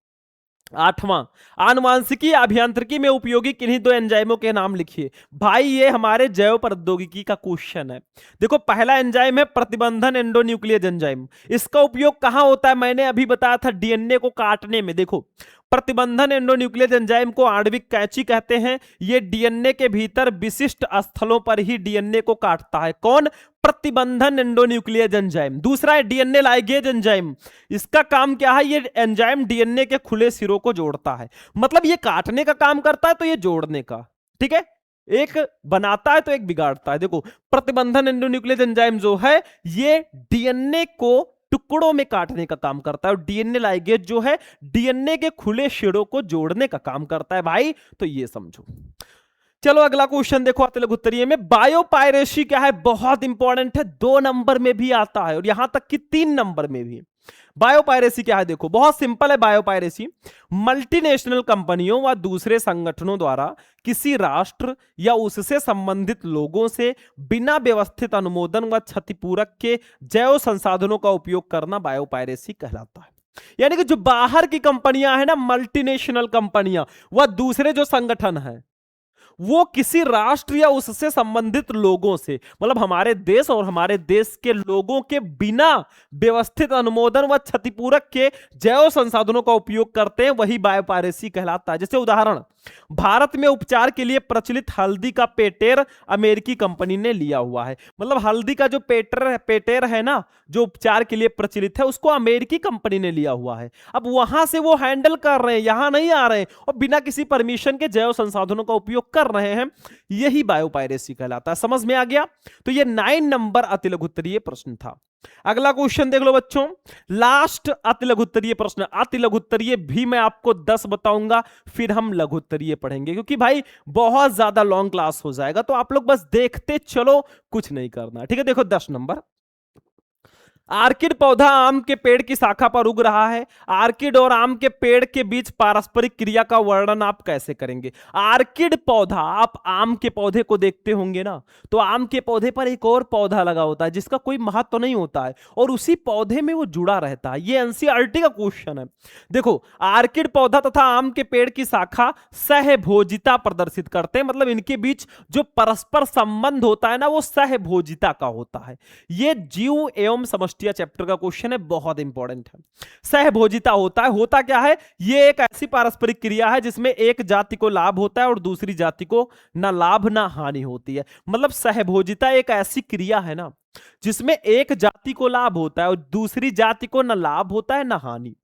8वां, आनुवांशिकी अभियांत्रिकी में उपयोगी किन्हीं 2 एंजाइमों के नाम लिखिए। भाई ये हमारे जैव प्रौद्योगिकी का क्वेश्चन है। देखो पहला एंजाइम है प्रतिबंधन एंडोन्यूक्लियस एंजाइम। इसका उपयोग कहां होता है, मैंने अभी बताया था डीएनए को काटने में। देखो प्रतिबंधन एंडोन्यूक्लियस एंजाइम को आणविक कैंची कहते हैं। ये डीएनए के भीतर विशिष्ट स्थलों पर ही डीएनए को काटता है। कौन? प्रतिबंधन एंडोन्यूक्लियस एंजाइम। दूसरा है डीएनए लाइगेज एंजाइम। इसका काम क्या है, ये एंजाइम डीएनए के खुले सिरों को जोड़ता है। मतलब ये काटने का काम करता है तो ये जोड़ने का, ठीक है, एक बनाता है तो एक बिगाड़ता है। देखो प्रतिबंधन एंडोन्यूक्लियस एंजाइम जो है ये डीएनए को टुकड़ों में काटने का काम करता है, और डीएनए लाइगेज जो है डीएनए के खुले सिरों को जोड़ने का काम करता है भाई, तो ये समझो। चलो अगला क्वेश्चन देखो अति लघु उत्तरीय में, बायोपायरेसी क्या है, बहुत इंपॉर्टेंट है, 2 नंबर में भी आता है और यहां तक कि 3 नंबर में भी। बायोपायरेसी क्या है, देखो बहुत सिंपल है। बायोपायरेसी मल्टीनेशनल कंपनियों व दूसरे संगठनों द्वारा किसी राष्ट्र या उससे संबंधित लोगों से बिना व्यवस्थित अनुमोदन व क्षतिपूरक के जैव संसाधनों का उपयोग करना बायोपायरेसी कहलाता है। यानी कि जो बाहर की कंपनियां हैं ना, मल्टीनेशनल कंपनियां व दूसरे जो संगठन है, वो किसी राष्ट्र या उससे संबंधित लोगों से, मतलब हमारे देश और हमारे देश के लोगों के बिना व्यवस्थित अनुमोदन व क्षतिपूरक के जैव संसाधनों का उपयोग करते हैं, वही बायोपायरेसी कहलाता है। जैसे उदाहरण, भारत में उपचार के लिए प्रचलित हल्दी का पेटेर अमेरिकी कंपनी ने लिया हुआ है। मतलब हल्दी का जो पेटेर है ना, जो उपचार के लिए प्रचलित है, उसको अमेरिकी कंपनी ने लिया हुआ है। अब वहां से वो हैंडल कर रहे हैं, यहां नहीं आ रहे हैं, और बिना किसी परमिशन के जैव संसाधनों का उपयोग कर रहे हैं, यही बायोपायरेसी कहलाता है। समझ में आ गया? तो ये 9 नंबर अति लघु उत्तरीय प्रश्न था। अगला क्वेश्चन देख लो बच्चों, लास्ट अति लघु उत्तरीय प्रश्न। अति लघु उत्तरीय भी मैं आपको 10 बताऊंगा, फिर हम लघु उत्तरीय पढ़ेंगे, क्योंकि भाई बहुत ज्यादा लॉन्ग क्लास हो जाएगा, तो आप लोग बस देखते चलो, कुछ नहीं करना, ठीक है। देखो 10 नंबर, आर्किड पौधा आम के पेड़ की शाखा पर उग रहा है। आर्किड और आम के पेड़ के बीच पारस्परिक क्रिया का वर्णन आप कैसे करेंगे? आर्किड पौधा, आप आम के पौधे को देखते होंगे ना, तो आम के पौधे पर एक और पौधा लगा होता है जिसका कोई महत्व तो नहीं होता है और उसी पौधे में वो जुड़ा रहता है। ये एनसीईआरटी का क्वेश्चन है। देखो, आर्किड पौधा तथा आम के पेड़ की शाखा सहभोजिता प्रदर्शित करते हैं, मतलब इनके बीच जो परस्पर संबंध होता है ना, वो सहभोजिता का होता है। ये जीव एवं समष्टिया चैप्टर का क्वेश्चन है, बहुत इंपॉर्टेंट है। सहभोजिता होता है, होता क्या है? ये एक ऐसी पारस्परिक क्रिया है जिसमें एक जाति को लाभ होता है और दूसरी जाति को ना लाभ ना हानि होती है। मतलब सहभोजिता एक ऐसी क्रिया है ना जिसमें एक जाति को लाभ होता है और दूसरी जाति को ना लाभ होता है ना हानि।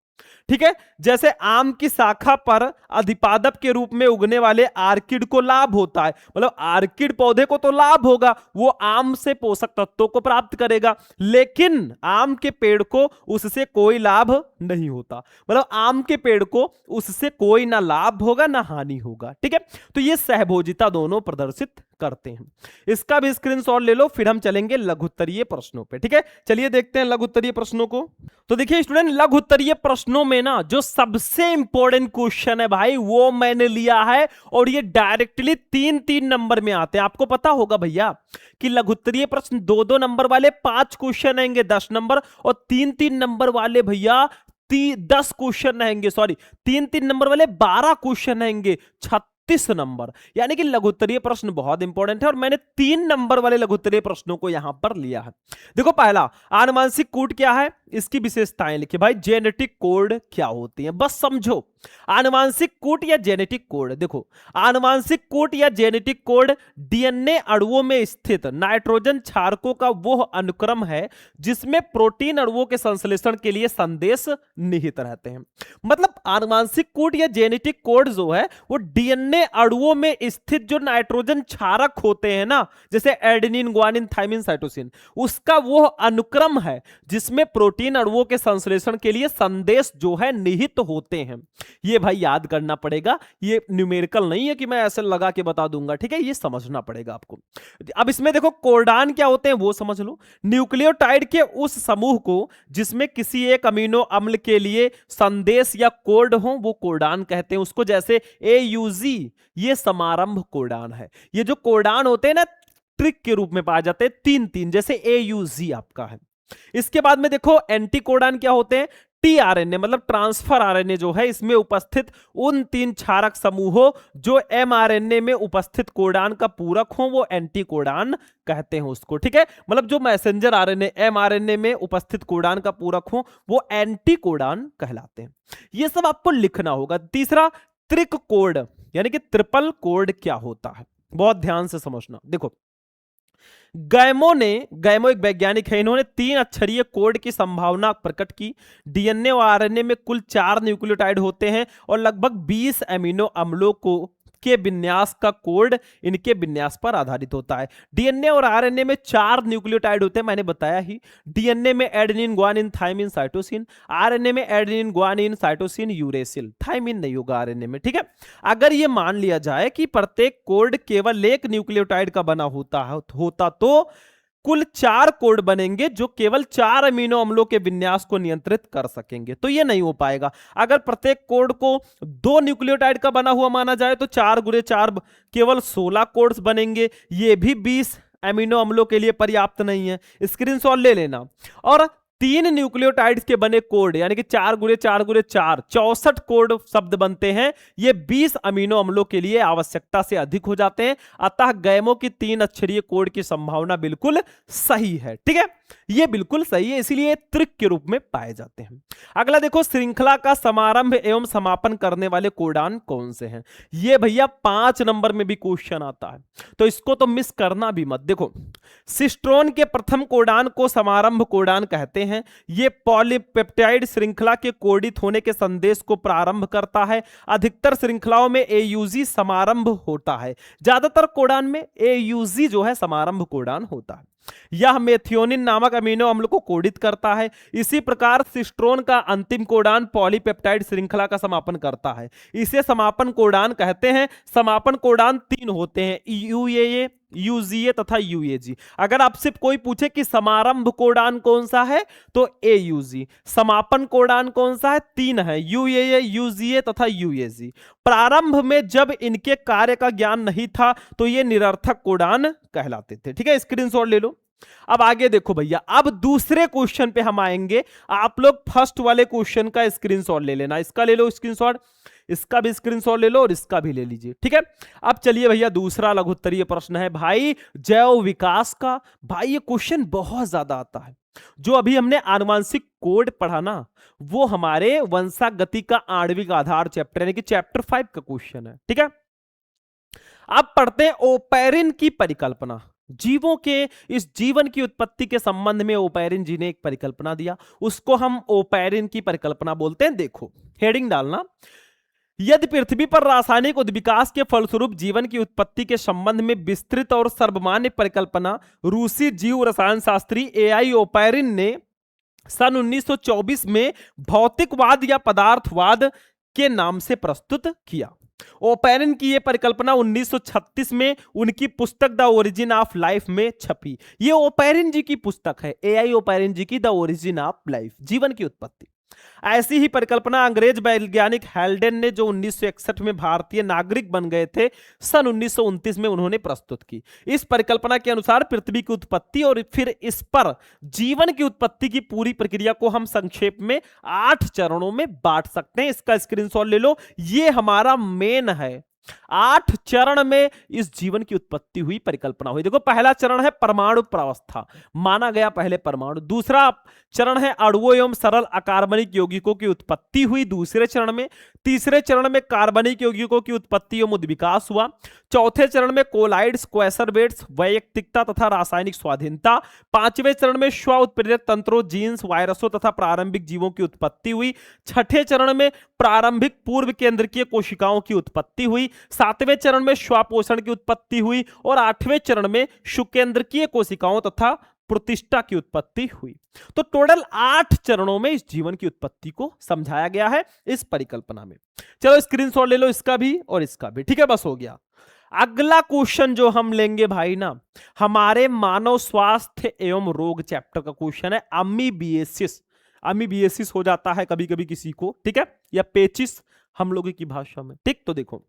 ठीक है, जैसे आम की शाखा पर अधिपादप के रूप में उगने वाले आर्किड को लाभ होता है, मतलब आर्किड पौधे को तो लाभ होगा, वो आम से पोषक तत्वों को प्राप्त करेगा, लेकिन आम के पेड़ को उससे कोई लाभ नहीं होता, मतलब आम के पेड़ को उससे कोई ना लाभ होगा ना हानि होगा। ठीक है, तो ये सहभोजिता दोनों प्रदर्शित करते हैं। इसका भी स्क्रीनशॉट ले लो, फिर हम चलेंगे लघुत्तरीय प्रश्नों पे। ठीक है, चलिए देखते हैं लघुत्तरीय प्रश्नों को। तो देखिए स्टूडेंट, लघुत्तरीय प्रश्नों में ना जो सबसे इंपॉर्टेंट क्वेश्चन है भाई, वो मैंने लिया है और ये डायरेक्टली 3-3 नंबर में आते हैं। आपको पता होगा भैया कि लघुत्तरीय प्रश्न 2-2 नंबर वाले 5 क्वेश्चन आएंगे 10 नंबर, और 3-3 नंबर वाले भैया 10 क्वेश्चन रहेंगे, सॉरी 3-3 नंबर वाले 12 क्वेश्चन रहेंगे 36 नंबर। यानी कि लघुत्तरीय प्रश्न बहुत इंपॉर्टेंट है और मैंने 3 नंबर वाले लघुत्तरीय प्रश्नों को यहां पर लिया है। देखो, पहला आनुवांशिक कूट क्या है, इसकी विशेषताएं लिखिए भाई। जेनेटिक कोड क्या होती है, बस समझो। आनुवांशिक कूट या जेनेटिक कोड, देखो आनुवांशिक कूट या जेनेटिक कोड डीएनए अणुओं में स्थित नाइट्रोजन क्षारकों का वो अनुक्रम है जिसमें प्रोटीन अणुओं के संश्लेषण के लिए संदेश निहित रहते हैं। मतलब आनुवांशिक कूट या जेनेटिक कोड जो है वो डीएनए अणुओं में स्थित जो नाइट्रोजन क्षारक होते हैं ना, जैसे एडेनिन, ग्वानिन, थाइमिन, साइटोसिन, उसका वो अनुक्रम है जिसमें प्रोटीन अणुओं के संश्लेषण के लिए संदेश जो है निहित होते हैं। ये भाई याद करना पड़ेगा, ये न्यूमेरिकल नहीं है कि मैं ऐसे लगा के बता दूंगा। ठीक है, ये समझना पड़ेगा आपको। अब इसमें देखो कोडान क्या होते हैं वो समझ लो। न्यूक्लियोटाइड के उस समूह को जिसमें किसी एक अमीनो अम्ल के लिए संदेश या कोड हो वो कोडान कहते हैं उसको। जैसे AUG, ये समारंभ कोडान है। ये जो कोडान होते हैं ना, ट्रिक के रूप में पाए जाते हैं 3-3, जैसे AUG आपका है। इसके बाद में देखो एंटी कोडान क्या होते हैं। टीआरएनए मतलब ट्रांसफर आरएनए जो है, इसमें उपस्थित उन 3 क्षारक समूहों जो एमआरएनए में उपस्थित कोडान का पूरक हो वो एंटी कोडान कहते हैं उसको। ठीक है, मतलब जो मैसेंजर आरएनए एमआरएनए में उपस्थित कोडान का पूरक हो वो एंटी कोडान कहलाते हैं। ये सब आपको लिखना होगा। तीसरा, त्रिक कोड यानी कि ट्रिपल कोड क्या होता है, बहुत ध्यान से समझना। देखो, गैमो एक वैज्ञानिक है, इन्होंने 3 अक्षरीय कोड की संभावना प्रकट की। डीएनए और आरएनए में कुल 4 न्यूक्लियोटाइड होते हैं और लगभग 20 अमीनो अम्लों के विन्यास का कोड इनके विन्यास पर आधारित होता है। डीएनए और आरएनए में 4 न्यूक्लियोटाइड होते हैं, मैंने बताया ही। डीएनए में adenine, guanine, thymine, cytosine. RNA में adenine, guanine, cytosine, uracil. Thymine नहीं होगा आरएनए में। ठीक है, अगर यह मान लिया जाए कि प्रत्येक कोड केवल एक न्यूक्लियोटाइड का बना होता तो कुल 4 कोड बनेंगे जो केवल 4 अमीनो अम्लों के विन्यास को नियंत्रित कर सकेंगे। तो ये नहीं हो पाएगा। अगर प्रत्येक कोड को 2 न्यूक्लियोटाइड का बना हुआ माना जाए तो 4 गुणे 4 केवल 16 कोड्स बनेंगे। ये भी 20 अमीनो अम्लों के लिए पर्याप्त नहीं है, स्क्रीनशॉट ले लेना। और 3 न्यूक्लियोटाइड्स के बने कोड यानी कि 4 गुणे 4 गुणे 4 64 कोड शब्द बनते हैं। ये 20 अमीनो अम्लों के लिए आवश्यकता से अधिक हो जाते हैं। अतः गैमो की 3 अक्षरीय कोड की संभावना बिल्कुल सही है। ठीक है, ये बिल्कुल सही है, इसीलिए त्रिक के रूप में पाए जाते हैं। अगला देखो, श्रृंखला का समारंभ एवं समापन करने वाले कोडान कौन से हैं। ये भैया 5 नंबर में भी क्वेश्चन आता है, तो इसको तो मिस करना भी मत। देखो, सिस्ट्रोन के प्रथम कोडान को समारंभ कोडान कहते हैं। ये पॉलीपेप्टाइड श्रृंखला के कोडित होने के संदेश को प्रारंभ करता है। अधिकतर श्रृंखलाओं में AUG समारंभ होता है। ज्यादातर कोडान में AUG जो है समारंभ कोडान होता है। यह मेथियोनिन नामक अमीनो अम्ल को कोडित करता है। इसी प्रकार सिस्ट्रोन का अंतिम कोडान पॉलीपेप्टाइड श्रृंखला का समापन करता है। इसे समापन कोडान कहते हैं। समापन कोडान 3 होते हैं, UAA, यूजीए तथा यूएजी। अगर आपसे कोई पूछे कि समारंभ कोडान कौन सा है तो एयूजी। समापन कोडान कौन सा है? 3 है, यूएए, यूजीए तथा यूएजी। प्रारंभ में जब इनके कार्य का ज्ञान नहीं था तो ये निरर्थक कोडान कहलाते थे। ठीक है, स्क्रीनशॉट ले लो। अब आगे देखो भैया, अब दूसरे क्वेश्चन पे हम आएंगे। आप लोग फर्स्ट वाले क्वेश्चन का स्क्रीनशॉट ले लेना, इसका ले लो स्क्रीनशॉट, इसका भी स्क्रीनशॉट ले लो और इसका भी ले लीजिए। ठीक है, अब चलिए भैया, दूसरा लघु उत्तरीय प्रश्न है भाई जैव विकास का। भाई ये क्वेश्चन बहुत ज्यादा आता है। जो अभी हमने आनुवांशिक कोड पढ़ा ना, वो हमारे वंशागति का आणविक आधार चैप्टर यानी कि चैप्टर 5 का क्वेश्चन है। ठीक है, अब पढ़ते हैं ओपैरिन की परिकल्पना। जीवों के इस जीवन की उत्पत्ति के संबंध में ओपैरिन जी ने एक परिकल्पना दिया, उसको हम ओपैरिन की परिकल्पना बोलते हैं। देखो हेडिंग डालना, यदि पृथ्वी पर रासायनिक उद्विकास के फलस्वरूप जीवन की उत्पत्ति के संबंध में विस्तृत और सर्वमान्य परिकल्पना रूसी जीव रसायन शास्त्री एआई ओपैरिन ने सन 1924 में भौतिकवाद या पदार्थवाद के नाम से प्रस्तुत किया। ओपैरिन की यह परिकल्पना 1936 में उनकी पुस्तक द ओरिजिन ऑफ लाइफ में छपी। ये ओपैरिन जी की पुस्तक है, एआई ओपैरिन जी की द ओरिजिन ऑफ लाइफ, जीवन की उत्पत्ति। ऐसी ही परिकल्पना अंग्रेज वैज्ञानिक हेल्डेन ने, जो 1961 में भारतीय नागरिक बन गए थे, सन 1929 में उन्होंने प्रस्तुत की। इस परिकल्पना के अनुसार पृथ्वी की उत्पत्ति और फिर इस पर जीवन की उत्पत्ति की पूरी प्रक्रिया को हम संक्षेप में 8 चरणों में बांट सकते हैं। इसका स्क्रीनशॉट ले लो, ये हमारा मेन है। 8 चरण में इस जीवन की उत्पत्ति हुई, परिकल्पना हुई। देखो पहला चरण है परमाणु प्रावस्था, माना गया पहले परमाणु। दूसरा चरण है अणुओं एवं सरल अकार्बनिक यौगिकों की उत्पत्ति हुई दूसरे चरण में। तीसरे चरण में कार्बनिक यौगिकों की उत्पत्ति एवं उद्विकास हुआ। चौथे चरण में कोलाइड्स, क्वेसरवेट्स, वैयक्तिकता तथा रासायनिक स्वाधीनता। पांचवें चरण में स्व उत्प्रेरक तंत्रों, जीन्स, वायरसों तथा प्रारंभिक जीवों की उत्पत्ति हुई। छठे चरण में प्रारंभिक पूर्व केंद्रकीय कोशिकाओं की उत्पत्ति हुई। सातवें चरण में श्वापोषण की उत्पत्ति हुई और आठवें चरण में शुकेंद्रकीय कोशिकाओं तथा प्रतिष्ठा की उत्पत्ति हुई। तो टोटल 8 चरणों में इस जीवन की उत्पत्ति को समझाया गया है इस परिकल्पना में। चलो स्क्रीनशॉट ले लो, इसका भी और इसका भी। ठीक है, बस हो गया। अगला क्वेश्चन जो हम लेंगे भाई ना, हमारे मानव स्वास्थ्य एवं रोग चैप्टर का क्वेश्चन है अमीबिएसिस। अमीबिएसिस हो जाता है कभी कभी किसी को, ठीक है, या पेचिस हम लोगों की भाषा में। ठीक, तो देखो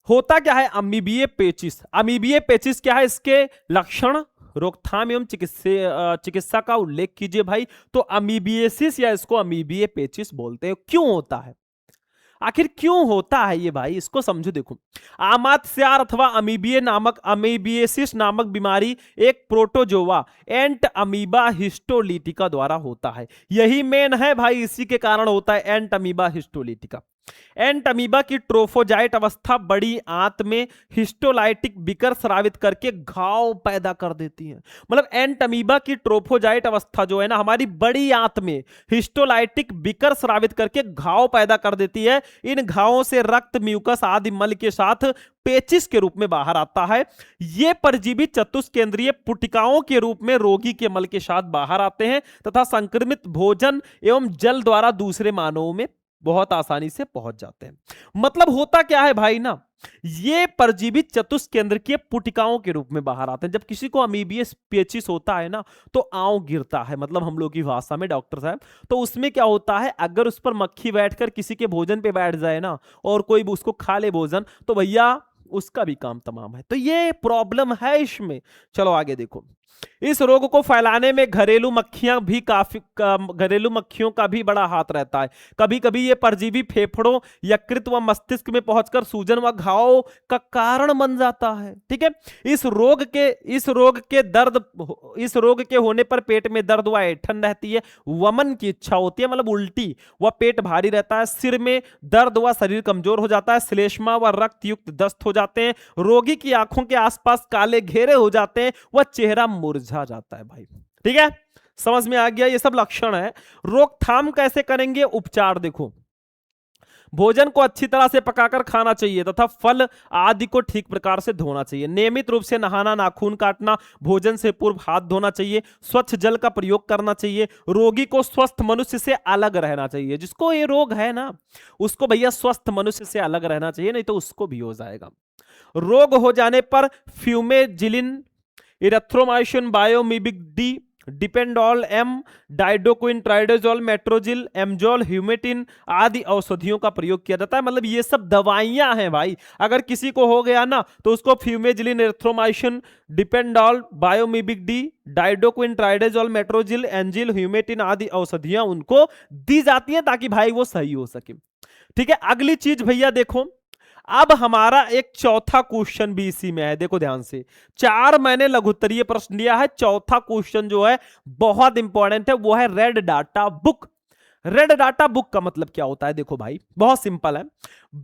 होता क्या है अमीबिए पेचिस। अमीबिए पेचिस क्या है, इसके लक्षण, रोकथाम एवं चिकित्सा का उल्लेख कीजिए भाई। तो अमीबिएसिस या इसको अमीबिए पेचिस बोलते हैं। क्यों होता है, आखिर क्यों होता है ये भाई, इसको समझो। देखो आमात्स्यार अथवा अमीबिएसिस नामक बीमारी एक प्रोटोजोआ एंट अमीबा हिस्टोलिटिका द्वारा होता है। यही मेन है भाई, इसी के कारण होता है एंट अमीबा हिस्टोलिटिका। एंट अमीबा की ट्रोफोजाइट अवस्था बड़ी आंत में हिस्टोलाइटिक विकर स्रावित करके घाव पैदा कर देती है। मतलब एंट अमीबा की ट्रोफोजाइट अवस्था जो है ना, हमारी बड़ी आंत में हिस्टोलाइटिक विकर स्रावित करके घाव पैदा कर देती है। इन घावों से रक्त, म्यूकस आदि मल के साथ पेचिस के रूप में बाहर आता है। ये परजीवी चतुष्केंद्रीय पुटिकाओं के रूप में रोगी के मल के साथ बाहर आते हैं तथा संक्रमित भोजन एवं जल द्वारा दूसरे मानवों में बहुत आसानी से पहुंच जाते हैं। मतलब होता क्या है भाई ना, ये परजीवी चतुष्केंद्रीय पुटिकाओं के रूप में बाहर आते हैं। जब किसी को अमीबियस पेचिस होता है ना, तो आंव गिरता है, मतलब हम लोग की भाषा में डॉक्टर साहब, तो उसमें क्या होता है, अगर उस पर मक्खी बैठकर किसी के भोजन पे बैठ जाए ना और कोई उसको खा ले भोजन, तो भैया उसका भी काम तमाम है। तो ये प्रॉब्लम है इसमें। चलो आगे देखो, इस रोग को फैलाने में घरेलू मक्खियों का भी बड़ा हाथ रहता है। कभी कभी ये परजीवी फेफड़ों, यकृत व मस्तिष्क में पहुंचकर सूजन व घाव का कारण बन जाता है। ठीक है, इस रोग के होने पर पेट में दर्द व ऐंठन रहती है, वमन की इच्छा होती है, मतलब उल्टी, व पेट भारी रहता है, सिर में दर्द व शरीर कमजोर हो जाता है, श्लेष्मा व रक्त युक्त दस्त हो जाते हैं, रोगी की आंखों के आसपास काले घेरे हो जाते हैं, वह चेहरा मुरझा जाता है भाई। ठीक है, समझ में आ गया, ये सब लक्षण है। रोकथाम कैसे करेंगे, उपचार देखो, भोजन को अच्छी तरह से पकाकर खाना चाहिए तथा फल आदि को ठीक प्रकार से धोना चाहिए। नियमित रूप से नहाना, नाखून काटना, भोजन से पूर्व हाथ धोना चाहिए, स्वच्छ जल का प्रयोग करना चाहिए। रोगी को स्वस्थ मनुष्य से अलग रहना चाहिए। जिसको ये रोग है ना, उसको भैया स्वस्थ मनुष्य से अलग रहना चाहिए, नहीं तो उसको भी हो जाएगा। रोग हो जाने पर फ्यूमेजिलिन, इरेथ्रोमाइसिन, बायोमिबिक डी, डिपेंडॉल एम, डाइडोक्विन, ट्राइडोजोल, मेट्रोजिल, एमजोल, ह्यूमेटिन आदि औषधियों का प्रयोग किया जाता है। मतलब ये सब दवाइयां हैं भाई। अगर किसी को हो गया ना तो उसको फ्यूमेजिलिन, इरेथ्रोमाइसिन, डिपेंडॉल, बायोमिबिक डी, डाइडोक्विन, ट्राइडोजोल, मेट्रोजिल, एंजिल, ह्यूमेटिन आदि औषधियां उनको दी जाती हैं ताकि भाई वो सही हो सके। ठीक है, अगली चीज भैया देखो, अब हमारा एक चौथा क्वेश्चन भी इसी में है। देखो ध्यान से, 4 मैंने लघुत्तरीय प्रश्न लिया है, चौथा क्वेश्चन जो है बहुत इंपॉर्टेंट है, वो है red data book. Red data book का मतलब क्या होता है? देखो भाई बहुत सिंपल है।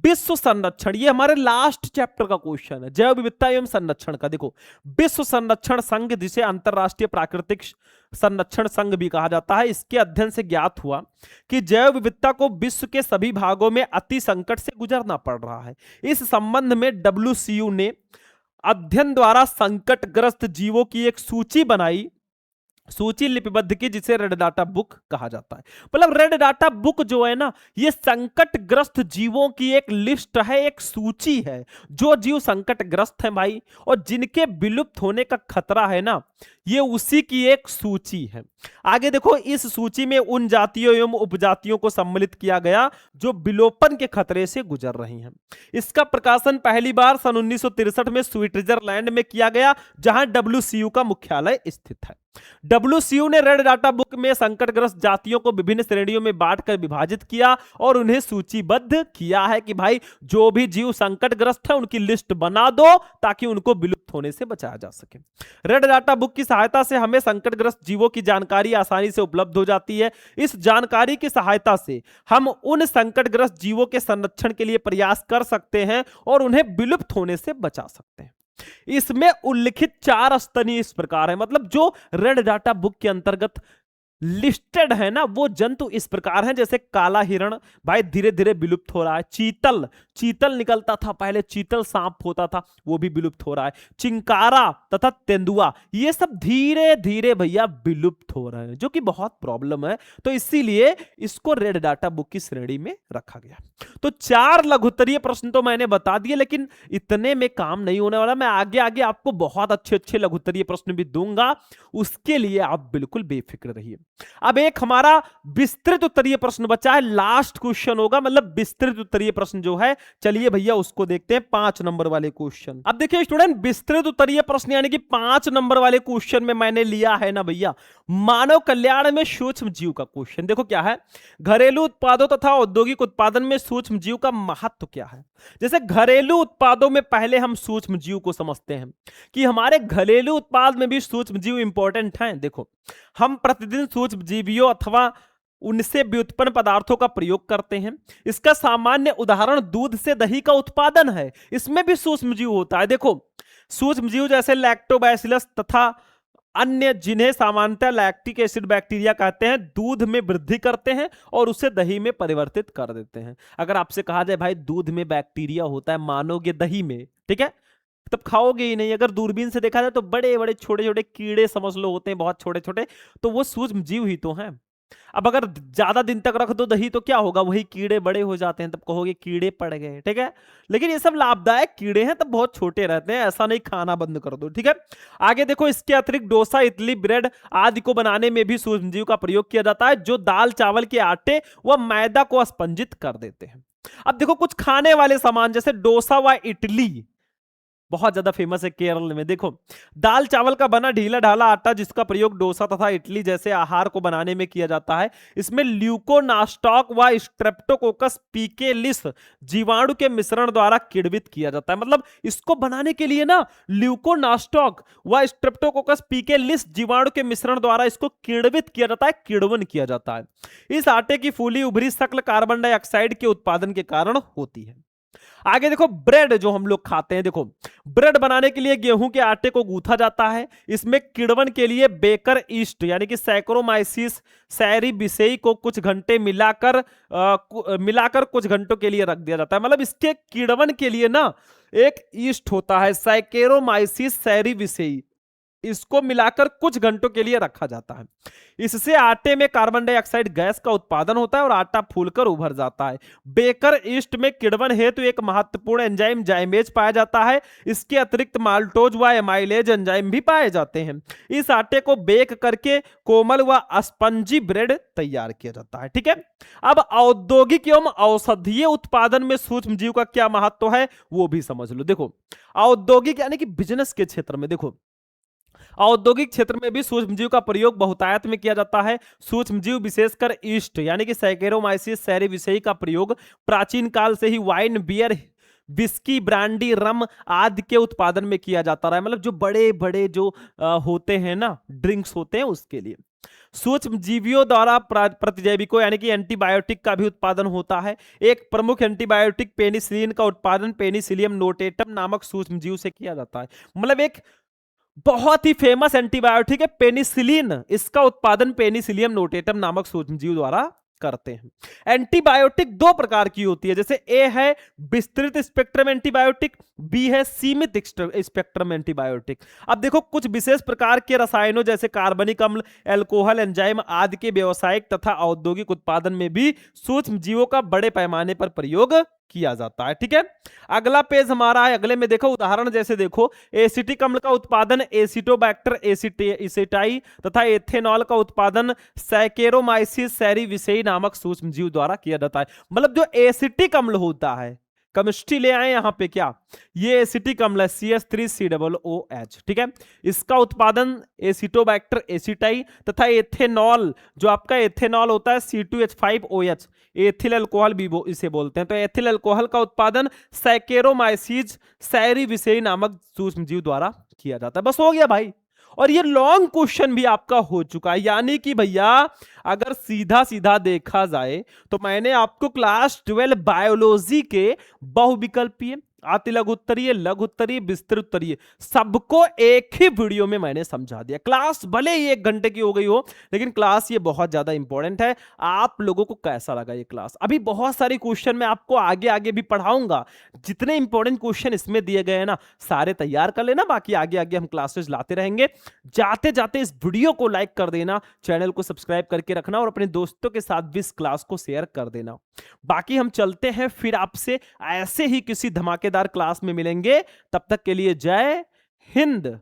विश्व संरक्षण, ये हमारे लास्ट चैप्टर का क्वेश्चन है, जैव विविधता एवं संरक्षण का। देखो, विश्व संरक्षण संघ, जिसे अंतरराष्ट्रीय प्राकृतिक संरक्षण संघ भी कहा जाता है, इसके अध्ययन से ज्ञात हुआ कि जैव विविधता को विश्व के सभी भागों में अति संकट से गुजरना पड़ रहा है। इस संबंध में WCU ने अध्ययन द्वारा संकटग्रस्त जीवों की एक सूची बनाई, सूची लिपिबद्ध की, जिसे रेड डाटा बुक कहा जाता है। मतलब रेड डाटा बुक जो है ना, ये संकटग्रस्त जीवों की एक लिस्ट है, एक सूची है, जो जीव संकटग्रस्त हैं भाई और जिनके विलुप्त होने का खतरा है ना, ये उसी की एक सूची है। आगे देखो, इस सूची में उन जातियों एवं उपजातियों को सम्मिलित किया गया जो विलोपन के खतरे से गुजर रही हैं। इसका प्रकाशन पहली बार सन 1963 में स्विट्जरलैंड में किया गया, जहां WCU का मुख्यालय स्थित है। WCU ने रेड डाटा बुक में संकटग्रस्त जातियों को विभिन्न श्रेणियों में बांटकर विभाजित किया और उन्हें सूचीबद्ध किया है कि भाई जो भी जीव संकटग्रस्त है उनकी लिस्ट बना दो ताकि उनको विलुप्त होने से बचाया जा सके। रेड डाटा बुक की सहायता से हमें संकटग्रस्त जीवों की जानकारी आसानी से उपलब्ध हो जाती है। इस जानकारी की सहायता से हम उन संकटग्रस्त जीवों के संरक्षण के लिए प्रयास कर सकते हैं और उन्हें विलुप्त होने से बचा सकते हैं। इसमें उल्लिखित 4 स्तनीय इस प्रकार है, मतलब जो रेड डाटा बुक के अंतर्गत लिस्टेड है ना, वो जंतु इस प्रकार हैं, जैसे काला हिरण भाई धीरे धीरे विलुप्त हो रहा है। चीतल, चीतल निकलता था पहले, चीतल सांप होता था, वो भी विलुप्त हो रहा है। चिंकारा तथा तेंदुआ, ये सब धीरे धीरे भैया विलुप्त हो रहे हैं, जो कि बहुत प्रॉब्लम है। तो इसीलिए इसको रेड डाटा बुक की श्रेणी में रखा गया। तो 4 लघुत्तरीय प्रश्न तो मैंने बता दिए, लेकिन इतने में काम नहीं होने वाला। मैं आगे आगे आपको बहुत अच्छे अच्छे लघुत्तरीय प्रश्न भी दूंगा, उसके लिए आप बिल्कुल बेफिक्र रहिए। अब एक हमारा विस्तृत उत्तरीय प्रश्न बचा है, लास्ट क्वेश्चन होगा, मतलब विस्तृत उत्तरीय प्रश्न जो है, चलिए भैया उसको देखते हैं, 5 नंबर वाले क्वेश्चन। अब देखिए स्टूडेंट, विस्तृत उत्तरीय प्रश्न यानी कि 5 नंबर वाले क्वेश्चन में मैंने लिया है ना भैया, मानव कल्याण में सूक्ष्म जीव का क्वेश्चन। देखो क्या है, घरेलू उत्पादों तथा औद्योगिक उत्पादन में सूक्ष्म जीव का महत्व क्या है। जैसे घरेलू उत्पादों में पहले हम सूक्ष्म जीव को समझते हैं कि हमारे घरेलू उत्पाद में भी सूक्ष्म जीव इंपॉर्टेंट हैं। देखो, हम प्रतिदिन सूक्ष्म जीवियों अथवा उनसे व्युत्पन्न पदार्थों का प्रयोग करते हैं। इसका सामान्य उदाहरण दूध से दही का उत्पादन है, इसमें भी सूक्ष्म जीव होता है। देखो, सूक्ष्म जीव जैसे लैक्टोबैसिलस तथा अन्य, जिन्हें सामान्यतः लैक्टिक एसिड बैक्टीरिया कहते हैं, दूध में वृद्धि करते हैं और उसे दही में परिवर्तित कर देते हैं। अगर आपसे कहा जाए भाई दूध में बैक्टीरिया होता है, मानोगे दही में, ठीक है, तब खाओगे ही नहीं। अगर दूरबीन से देखा जाए तो बड़े बड़े छोटे छोटे कीड़े समझ लो होते हैं, बहुत छोटे छोटे, तो वो सूक्ष्म जीव ही तो हैं। अब अगर ज्यादा दिन तक रख दो दही तो क्या होगा, वही कीड़े बड़े हो जाते हैं, तब कहोगे कीड़े पड़ गए, ठीक है। लेकिन ये सब लाभदायक कीड़े हैं, तब बहुत छोटे रहते हैं, ऐसा नहीं खाना बंद कर दो, ठीक है। आगे देखो, इसके अतिरिक्त डोसा, इडली, ब्रेड आदि को बनाने में भी सूक्ष्मजीव का प्रयोग किया जाता है, जो दाल चावल के आटे व मैदा को स्पंजित कर देते हैं। अब देखो, कुछ खाने वाले सामान जैसे डोसा व इडली बहुत ज्यादा फेमस है केरल में। देखो, दाल चावल का बना ढीला ढाला आटा, जिसका प्रयोग डोसा तथा इडली जैसे आहार को बनाने में किया जाता है, इसमें ल्यूकोनास्टॉक व स्ट्रेप्टोकोकस पीकेलिस जीवाणु के मिश्रण द्वारा किण्वित किया जाता है। मतलब इसको बनाने के लिए ना ल्यूकोनास्टॉक व स्ट्रेप्टोकोकस पीकेलिस जीवाणु के मिश्रण द्वारा इसको किण्वित किया जाता है, किण्वन किया जाता है। इस आटे की फूली उभरी शक्ल कार्बन डाइऑक्साइड के उत्पादन के कारण होती है। आगे देखो, ब्रेड जो हम लोग खाते हैं, देखो ब्रेड बनाने के लिए गेहूं के आटे को गूंथा जाता है, इसमें किण्वन के लिए बेकर ईस्ट यानी कि सैक्रोमाइसिस सैरीबिसेई को कुछ घंटे मिलाकर कुछ घंटों के लिए रख दिया जाता है। मतलब इसके किण्वन के लिए ना एक ईस्ट होता है, सैकेरोमाइसिस सैरीबिसेई, इसको मिलाकर कुछ घंटों के लिए रखा जाता है। इससे आटे में कार्बन डाइऑक्साइड गैस का उत्पादन होता है और आटा फूलकर उभर जाता है। बेकर ईस्ट में किण्वन हेतु एक महत्वपूर्ण एंजाइम जाइमेज पाया जाता है। इसके अतिरिक्त माल्टोज व एमाइलेज एंजाइम भी पाए जाते हैं। इस आटे को बेक करके कोमल व स्पंजी ब्रेड तैयार किया जाता है। ठीक है, अब औद्योगिक एवं औषधीय उत्पादन में सूक्ष्म जीव का क्या महत्व है वो भी समझ लो। देखो, औद्योगिक यानी कि बिजनेस के क्षेत्र में, देखो औद्योगिक क्षेत्र में भी सूक्ष्मजीव का प्रयोग बहुतायत में किया जाता है। सूक्ष्मजीव विशेषकर ईस्ट यानी कि सैकेरोमाइसिस सेरेविसेई का प्रयोग प्राचीन काल से ही वाइन, बियर, विस्की, ब्रांडी, रम आदि के उत्पादन में किया जाता रहा है। मतलब जो बड़े बड़े जो होते हैं ना, ड्रिंक्स होते हैं, उसके लिए सूक्ष्म जीवियों द्वारा प्रतिजैविकों यानी कि एंटीबायोटिक का भी उत्पादन होता है। एक प्रमुख एंटीबायोटिक पेनिसिलिन का उत्पादन पेनिसिलियम नोटेटम नामक सूक्ष्म जीव से किया जाता है। मतलब एक बहुत ही फेमस एंटीबायोटिक है पेनिसिलिन, इसका उत्पादन पेनिसिलियम नोटेटम नामक सूक्ष्मजीव द्वारा करते हैं। एंटीबायोटिक दो प्रकार की होती है, जैसे ए है विस्तृत स्पेक्ट्रम एंटीबायोटिक, बी है सीमित स्पेक्ट्रम एंटीबायोटिक। अब देखो, कुछ विशेष प्रकार के रसायनों जैसे कार्बनिक अम्ल, एल्कोहल, एंजाइम आदि के व्यावसायिक तथा औद्योगिक उत्पादन में भी सूक्ष्म जीवों का बड़े पैमाने पर प्रयोग किया जाता है। ठीक है, अगला पेज हमारा है, अगले में देखो उदाहरण, जैसे देखो एसिटिक अम्ल का उत्पादन एसिटोबैक्टर एसिटाई तथा एथेनॉल का उत्पादन सैकेरोमाइसिस सेरेविसेई नामक सूक्ष्म जीव द्वारा किया जाता है। मतलब जो एसिटिक अम्ल होता है, केमिस्ट्री ले आए यहां पे, क्या ये एसिटिक अम्ल है CH3COOH। ठीक है, इसका उत्पादन एसिटोबैक्टर एसिटाई तथा एथेनॉल, जो आपका एथेनॉल होता है C2H5OH, एथिल अल्कोहल भी इसे बोलते हैं, तो एथिल अल्कोहल का उत्पादन सैकेरोमाइसिस सेरेविसेई नामक सूक्ष्म जीव द्वारा किया जाता है। बस हो गया भाई। और ये लॉन्ग क्वेश्चन भी आपका हो चुका है, यानी कि भैया अगर सीधा सीधा देखा जाए तो मैंने आपको क्लास 12 बायोलॉजी के बहुविकल्पीय, अति लघु उत्तरीय, लघु उत्तरीय, विस्तृत उत्तरीय सबको एक ही वीडियो में मैंने समझा दिया। क्लास भले ही 1 घंटे की हो गई हो, लेकिन क्लास ये बहुत ज्यादा इंपॉर्टेंट है। आप लोगों को कैसा लगा ये क्लास? अभी बहुत सारे क्वेश्चन मैं आपको आगे आगे भी पढ़ाऊंगा। जितने इंपॉर्टेंट क्वेश्चन इसमें दिए गए हैं ना, सारे तैयार कर लेना, बाकी आगे आगे हम क्लासेस लाते रहेंगे। जाते जाते इस वीडियो को लाइक कर देना, चैनल को सब्सक्राइब करके रखना और अपने दोस्तों के साथ भी इस क्लास को शेयर कर देना। बाकी हम चलते हैं, फिर आपसे ऐसे ही किसी धमाकेदार क्लास में मिलेंगे। तब तक के लिए जय हिंद।